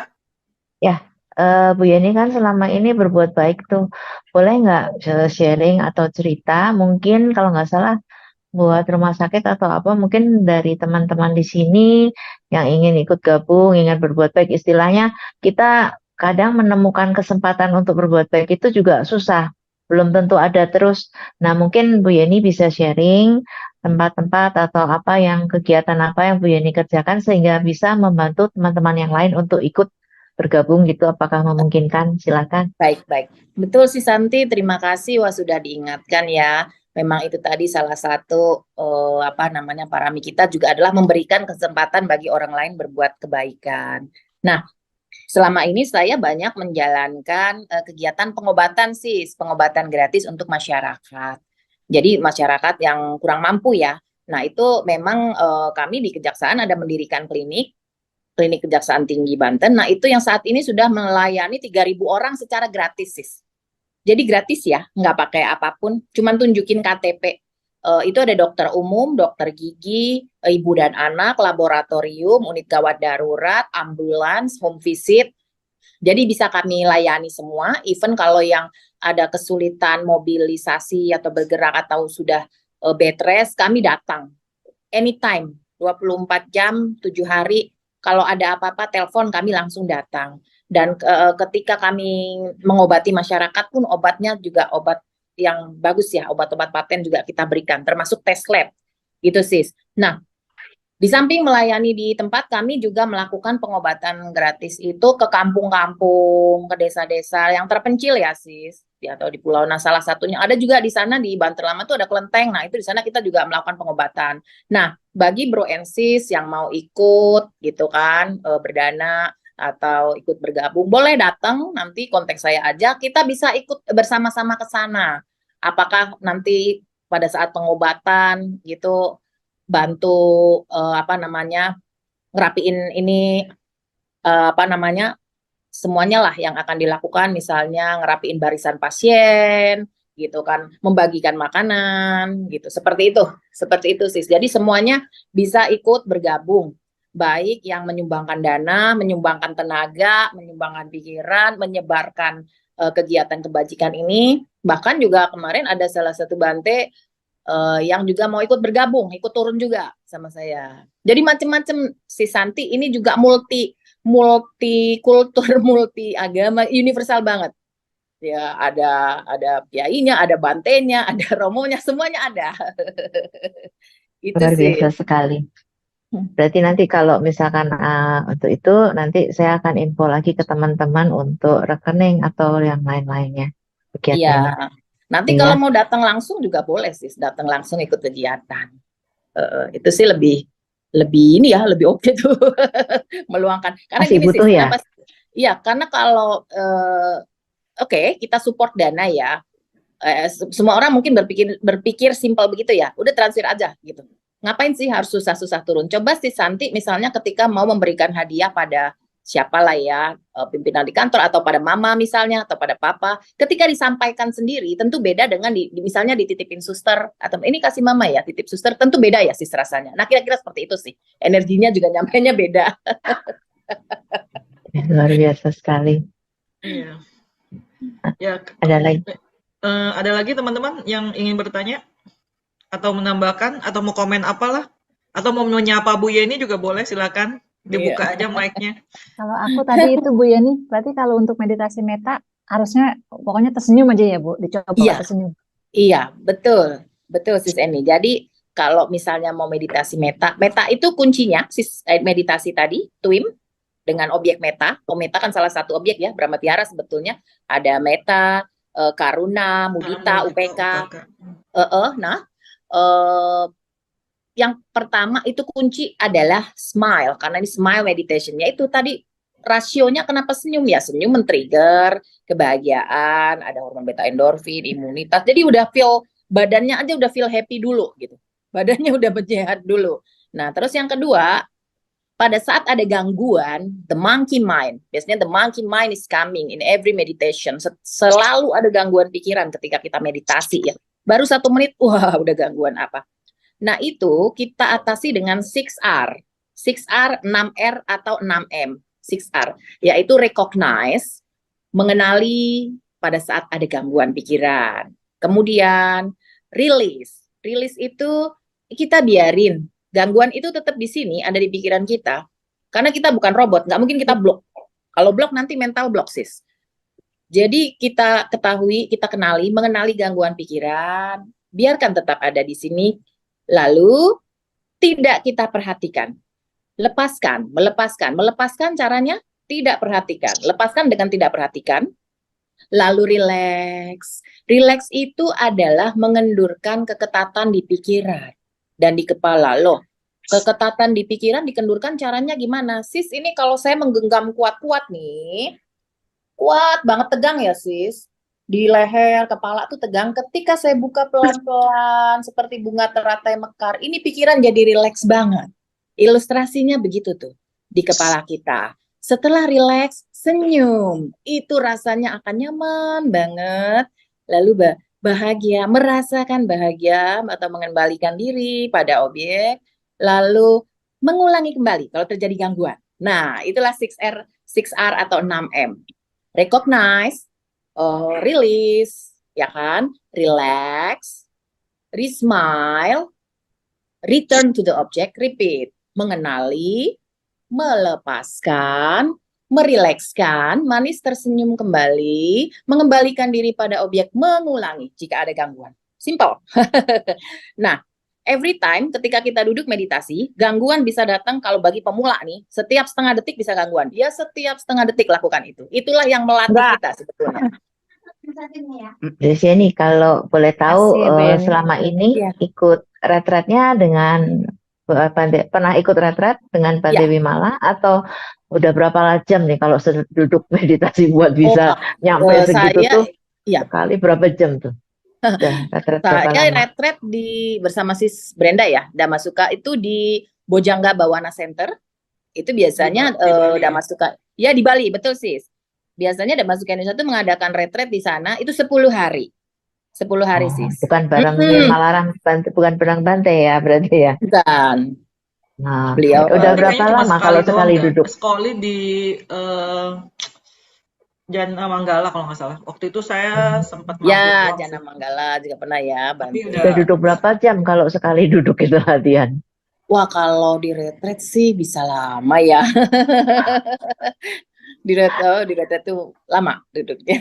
ya. ya. Bu Yeni kan selama ini berbuat baik tuh. Boleh nggak sharing atau cerita? Mungkin kalau nggak salah buat rumah sakit atau apa, mungkin dari teman-teman di sini yang ingin ikut gabung, ingin berbuat baik, istilahnya kita kadang menemukan kesempatan untuk berbuat baik itu juga susah, belum tentu ada terus. Nah, mungkin Bu Yeni bisa sharing tempat-tempat atau apa yang kegiatan apa yang Bu Yeni kerjakan sehingga bisa membantu teman-teman yang lain untuk ikut bergabung gitu. Apakah memungkinkan? Silakan. Baik, baik. Betul sih Santi, terima kasih wah sudah diingatkan ya. Memang itu tadi salah satu apa namanya parami kita juga adalah memberikan kesempatan bagi orang lain berbuat kebaikan. Nah, selama ini saya banyak menjalankan kegiatan pengobatan sih, pengobatan gratis untuk masyarakat. Jadi masyarakat yang kurang mampu ya. Nah, itu memang kami di Kejaksaan ada mendirikan klinik Kejaksaan Tinggi Banten. Nah, itu yang saat ini sudah melayani 3.000 orang secara gratis, sis. Jadi gratis ya, nggak pakai apapun, cuman tunjukin KTP. Itu ada dokter umum, dokter gigi, ibu dan anak, laboratorium, unit gawat darurat, ambulans, home visit. Jadi bisa kami layani semua, even kalau yang ada kesulitan mobilisasi atau bergerak atau sudah bed rest, kami datang anytime, 24 jam, 7 hari. Kalau ada apa-apa, telepon kami langsung datang. Dan ketika kami mengobati masyarakat pun obatnya juga obat yang bagus ya, obat-obat paten juga kita berikan, termasuk tes lab, gitu sis. Nah, di samping melayani di tempat, kami juga melakukan pengobatan gratis itu ke kampung-kampung, ke desa-desa yang terpencil ya sis, atau di pulau. Nah, salah satunya ada juga di sana di Banter Lama tuh ada kelenteng. Nah, itu di sana kita juga melakukan pengobatan. Nah, bagi bro and sis yang mau ikut gitu kan, berdana atau ikut bergabung, boleh datang nanti kontak saya aja. Kita bisa ikut bersama-sama ke sana. Apakah nanti pada saat pengobatan gitu bantu apa namanya ngerapiin ini apa namanya semuanya lah yang akan dilakukan, misalnya ngerapiin barisan pasien gitu kan, membagikan makanan gitu, seperti itu sis. Jadi semuanya bisa ikut bergabung, baik yang menyumbangkan dana, menyumbangkan tenaga, menyumbangkan pikiran, menyebarkan kegiatan kebajikan ini. Bahkan juga kemarin ada salah satu Bante yang juga mau ikut bergabung, ikut turun juga sama saya. Jadi macam-macam si Santi ini juga multi kultur, multi agama, universal banget. Ya ada kiainya, ada bantenya, ada romonya, semuanya ada. Itu Luar sih. biasa sekali. Berarti nanti kalau misalkan untuk itu nanti saya akan info lagi ke teman-teman untuk rekening atau yang lain-lainnya kegiatannya. Iya. Nanti Iya, kalau mau datang langsung juga boleh sih, datang langsung ikut kegiatan. Itu sih lebih ini ya, lebih oke tuh meluangkan. Karena masih gini sih, butuh ya. kenapa? Iya, karena kalau oke, kita support dana ya. Semua orang mungkin berpikir simpel begitu ya. Udah transfer aja gitu. Ngapain sih harus susah-susah turun? Coba sih Santi misalnya ketika mau memberikan hadiah pada siapa lah ya, pimpinan di kantor atau pada mama misalnya atau pada papa, ketika disampaikan sendiri tentu beda dengan misalnya dititipin suster atau ini kasih mama ya, titip suster, tentu beda ya sih rasanya. Nah, kira-kira seperti itu sih. Energinya juga nyampainya beda. Luar biasa sekali. Iya. Ya, Ada lagi? ada lagi teman-teman yang ingin bertanya atau menambahkan atau mau komen apalah atau mau menyapa Bu Yeni juga boleh, silakan dibuka aja mic-nya. Kalau aku tadi itu Bu Yani, berarti kalau untuk meditasi meta harusnya pokoknya tersenyum aja ya Bu, dicoba Iya, tersenyum. iya, betul. Betul Sis Eni. Jadi kalau misalnya mau meditasi meta itu kuncinya meditasi tadi, TWIM dengan objek meta. Oh, meta kan salah satu objek ya, Brahmatiara sebetulnya. Ada meta, karuna, mudita, UPK. Nah, yang pertama itu kunci adalah smile, karena ini smile meditation-nya itu tadi rasionya kenapa senyum? Ya senyum men-trigger kebahagiaan, ada hormon beta endorfin, imunitas. Jadi udah feel, badannya aja udah feel happy dulu gitu. Badannya udah sehat dulu. Nah, terus yang kedua, pada saat ada gangguan, the monkey mind, biasanya the monkey mind is coming in every meditation. Selalu ada gangguan pikiran ketika kita meditasi ya. Baru 1 menit, wah udah gangguan apa. Nah itu kita atasi dengan 6R. 6R, 6R atau 6M. 6R, yaitu recognize, mengenali pada saat ada gangguan pikiran. Kemudian release. Release itu kita biarin. Gangguan itu tetap di sini, ada di pikiran kita. Karena kita bukan robot, nggak mungkin kita blok. Kalau blok nanti mental block, sis. Jadi kita ketahui, kita kenali, mengenali gangguan pikiran, biarkan tetap ada di sini, lalu tidak kita perhatikan. Lepaskan, melepaskan caranya tidak perhatikan. Lepaskan dengan tidak perhatikan, lalu relax. Relax itu adalah mengendurkan keketatan di pikiran dan di kepala. Loh, keketatan di pikiran dikendurkan caranya gimana? Sis, ini kalau saya menggenggam kuat-kuat nih, kuat banget tegang ya sis. Di leher, kepala tuh tegang. Ketika saya buka pelan-pelan, seperti bunga teratai mekar, ini pikiran jadi rileks banget. Ilustrasinya begitu tuh, di kepala kita. Setelah rileks, senyum. Itu rasanya akan nyaman banget. Lalu bahagia, merasakan bahagia atau mengembalikan diri pada objek, lalu mengulangi kembali kalau terjadi gangguan. Nah, itulah 6R atau 6M. Recognize, release, ya kan? Relax, re-smile, return to the object, repeat. Mengenali, melepaskan, merilekskan, manis tersenyum kembali, mengembalikan diri pada objek, mengulangi jika ada gangguan. Simple. Nah, every time ketika kita duduk meditasi, gangguan bisa datang. Kalau bagi pemula nih, setiap setengah detik bisa gangguan. Ya setiap setengah detik lakukan itu. Itulah yang melatih kita sebetulnya. Jadi nih kalau boleh tahu Makasih, Bu Yani. selama ini Iya. ikut retretnya dengan pernah ikut retret dengan Mbak Iya. Dewi Mala atau udah berapa jam nih kalau duduk meditasi buat bisa nyampe segitu saya, tuh iya. sekali berapa jam tuh? Udah retret berapa Saya lama? retret bersama Sis Brenda ya, Damasuka itu di Bojangga Bawana Center. Itu biasanya Di Bali ya? Damasuka, ya di Bali, betul Sis. Biasanya Damasuka Indonesia itu mengadakan retret di sana itu 10 hari. 10 hari Sis. Bukan bareng Malarang, bukan bareng Bante ya berarti ya? Bukan. Nah, Beliau udah Berarti berapa kayaknya cuma lama kalau doang sekali ya? duduk? Sekali di Jana Manggala kalau nggak salah. Waktu itu saya sempat mampir Ya, doang Jana sih. Manggala juga pernah ya Tapi bantu. Udah duduk berapa jam kalau sekali duduk itu latihan? Wah, kalau di retret sih bisa lama ya. Di retret tuh lama duduknya.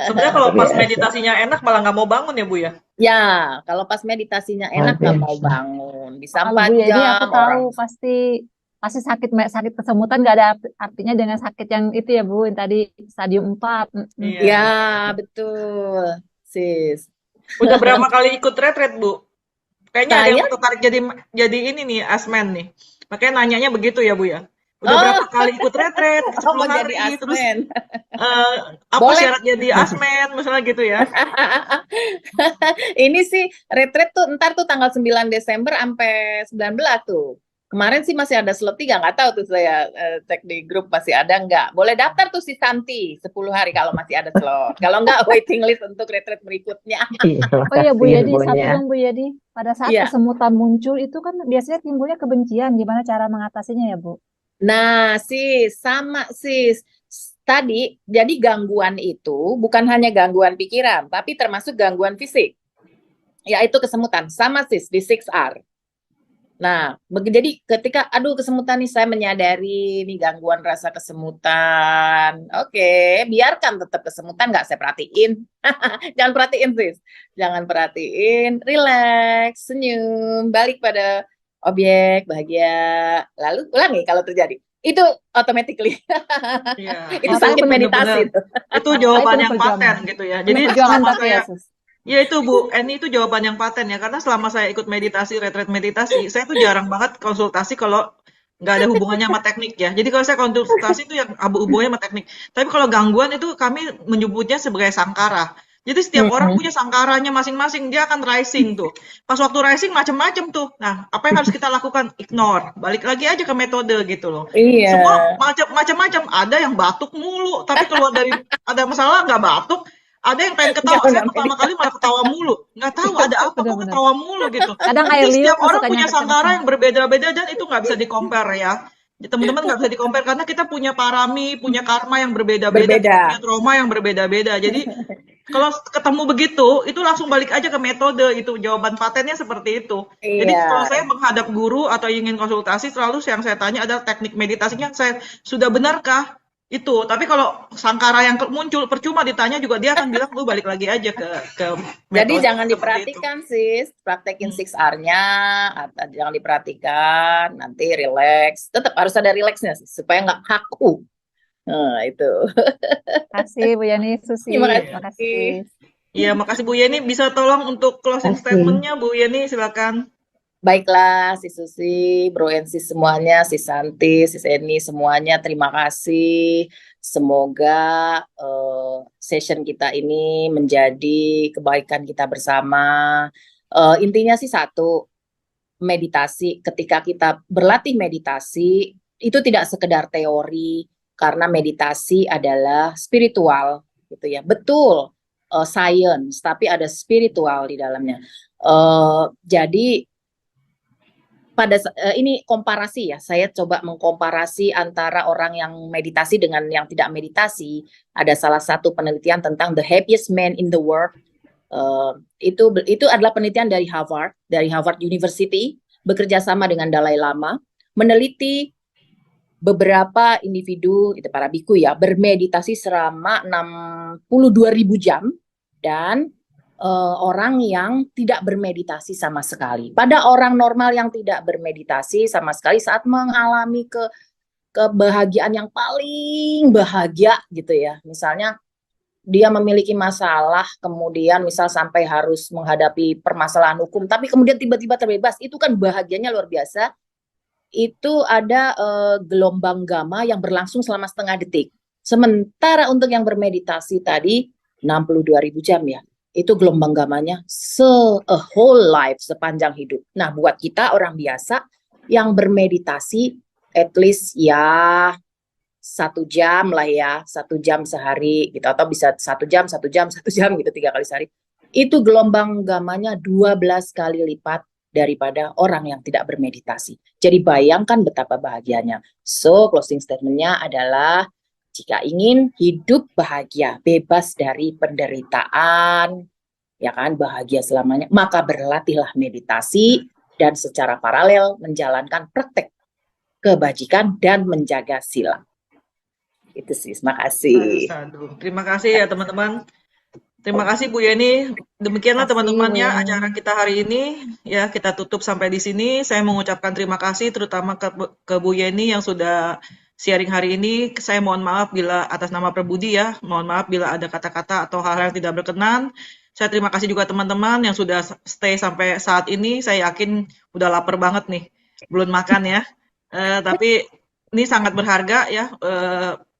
Sebenarnya kalau pas Biasa. meditasinya enak malah nggak mau bangun ya Bu ya? Ya, kalau pas meditasinya enak nggak mau biasa. bangun. Bisa Kalau 4 Bu Yani jam aku tahu orang. pasti sakit kesemutan nggak ada artinya dengan sakit yang itu ya Bu, yang tadi stadium 4. Iya. Ya, betul, sis. Udah berapa kali ikut retret Bu? Kayaknya ada yang Saya, tertarik jadi ini nih Asmen nih. Makanya nanyanya begitu ya Bu ya. Udah berapa kali ikut retret? 10 mau jadi hari terus asmen. apa Boleh. syarat jadi Asmen misalnya gitu ya? Ini sih retret tuh ntar tuh tanggal 9 Desember sampai 19 tuh. Kemarin sih masih ada slot 3, nggak tahu tuh saya cek di grup masih ada nggak. Boleh daftar tuh si Santi 10 hari kalau masih ada slot. Kalau nggak waiting list untuk retret berikutnya. Oh iya Bu Makasih Yadi, satu infonya. dong Bu Yadi. Pada saat Iya. kesemutan muncul itu kan biasanya timbulnya kebencian. Gimana cara mengatasinya ya Bu? Nah, sis, sama sis. Tadi, jadi gangguan itu bukan hanya gangguan pikiran, tapi termasuk gangguan fisik. Yaitu kesemutan, sama sis, di 6R. Nah, jadi ketika, aduh kesemutan nih, saya menyadari nih gangguan rasa kesemutan. Oke, biarkan tetap kesemutan, nggak saya perhatiin. Jangan perhatiin sis, jangan perhatiin, relax, senyum, balik pada objek, bahagia, lalu ulangi kalau terjadi. Itu automatically. Iya. Itu Oh, sakit itu meditasi. Itu jawaban yang perjuangan. paten gitu ya. Ini Jadi perjuangan selama tapi ya saya Sus. ya itu Bu, Eni itu jawaban yang paten ya karena selama saya ikut meditasi, retret meditasi, saya tuh jarang banget konsultasi kalau nggak ada hubungannya sama teknik ya. Jadi kalau saya konsultasi itu yang hubungannya sama teknik. Tapi kalau gangguan itu kami menyebutnya sebagai sangkara. Jadi setiap orang punya sangkaranya masing-masing, dia akan rising tuh. Pas waktu rising macam-macam tuh. Nah, apa yang harus kita lakukan? Ignore. Balik lagi aja ke metode gitu loh. Iya. Semua macam-macam. Ada yang batuk mulu, tapi keluar dari ada masalah nggak batuk. Ada yang pengen ketawa. Saya pertama kali malah ketawa mulu. Nggak tahu ada apa kok Benar-benar. ketawa mulu gitu. Kadang air Jadi liur setiap orang sukanya punya kenceng. sangkara yang berbeda-beda dan itu nggak bisa di-compare ya. Teman-teman nggak bisa di-compare karena kita punya parami, punya karma yang berbeda-beda, kita punya Berbeda. trauma yang berbeda-beda. Jadi kalau ketemu begitu, itu langsung balik aja ke metode itu. Jawaban patennya seperti itu. Jadi kalau Iya. saya menghadap guru atau ingin konsultasi, selalu yang saya tanya adalah teknik meditasinya saya sudah benarkah? Itu. Tapi kalau sangkara yang muncul percuma ditanya juga dia akan bilang lu balik lagi aja ke Jadi metode jangan seperti itu. diperhatikan sis, praktekin Hmm. 6R-nya, jangan diperhatikan, nanti relax. Tetap harus ada relaxnya sis, supaya nggak kaku. Nah, itu. Kasih Bu Yani, Susi. Terima Terima kasih. kasih. Iya, makasih Bu Yeni. Bisa tolong untuk closing Kasih. statement-nya Bu Yeni, silakan. Baiklah, Sis Susi, Bro and Sis semuanya, Sis Santi, Sis Eni semuanya, terima kasih. Semoga session kita ini menjadi kebaikan kita bersama. Intinya sih satu, meditasi. Ketika kita berlatih meditasi, itu tidak sekedar teori, karena meditasi adalah spiritual, gitu ya. Betul, science, tapi ada spiritual di dalamnya. Jadi pada ini komparasi ya, saya coba mengkomparasi antara orang yang meditasi dengan yang tidak meditasi. Ada salah satu penelitian tentang the happiest man in the world. Itu adalah penelitian dari Harvard University, bekerja sama dengan Dalai Lama, meneliti beberapa individu, itu para biku ya, bermeditasi selama 62.000 jam dan orang yang tidak bermeditasi sama sekali. Pada orang normal yang tidak bermeditasi sama sekali saat mengalami kebahagiaan yang paling bahagia gitu ya. Misalnya dia memiliki masalah, kemudian misal sampai harus menghadapi permasalahan hukum, tapi kemudian tiba-tiba terbebas, itu kan bahagianya luar biasa. Itu ada gelombang gamma yang berlangsung selama setengah detik. Sementara untuk yang bermeditasi tadi 62.000 jam ya, itu gelombang gamanya a whole life, sepanjang hidup. Nah, buat kita orang biasa yang bermeditasi at least ya 1 jam lah ya, 1 jam sehari gitu, atau bisa 1 jam, 1 jam, 1 jam gitu 3 kali sehari. Itu gelombang gamanya 12 kali lipat daripada orang yang tidak bermeditasi. Jadi bayangkan betapa bahagianya. So, closing statement-nya adalah jika ingin hidup bahagia, bebas dari penderitaan, ya kan, bahagia selamanya, maka berlatihlah meditasi dan secara paralel menjalankan praktek kebajikan dan menjaga sila. Itu sih, terima kasih. Aduh. Terima kasih ya teman-teman. Terima kasih Bu Yeni. Demikianlah teman-temannya acara kita hari ini. Ya, kita tutup sampai di sini. Saya mengucapkan terima kasih terutama ke Bu Yeni yang sudah sharing hari ini. Saya mohon maaf bila atas nama Prabudi ya. Mohon maaf bila ada kata-kata atau hal-hal yang tidak berkenan. Saya terima kasih juga teman-teman yang sudah stay sampai saat ini. Saya yakin udah lapar banget nih. Belum makan ya. Tapi ini sangat berharga ya.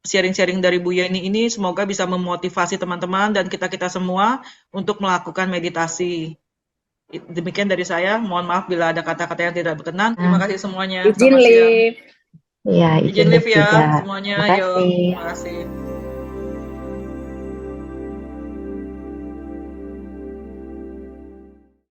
Sharing-sharing dari Bu Yeni ini semoga bisa memotivasi teman-teman dan kita-kita semua untuk melakukan meditasi. Demikian dari saya. Mohon maaf bila ada kata-kata yang tidak berkenan. Terima kasih semuanya. Izin live. Iya, Izin live ya juga. semuanya. Terima Yo, kasih. terima kasih.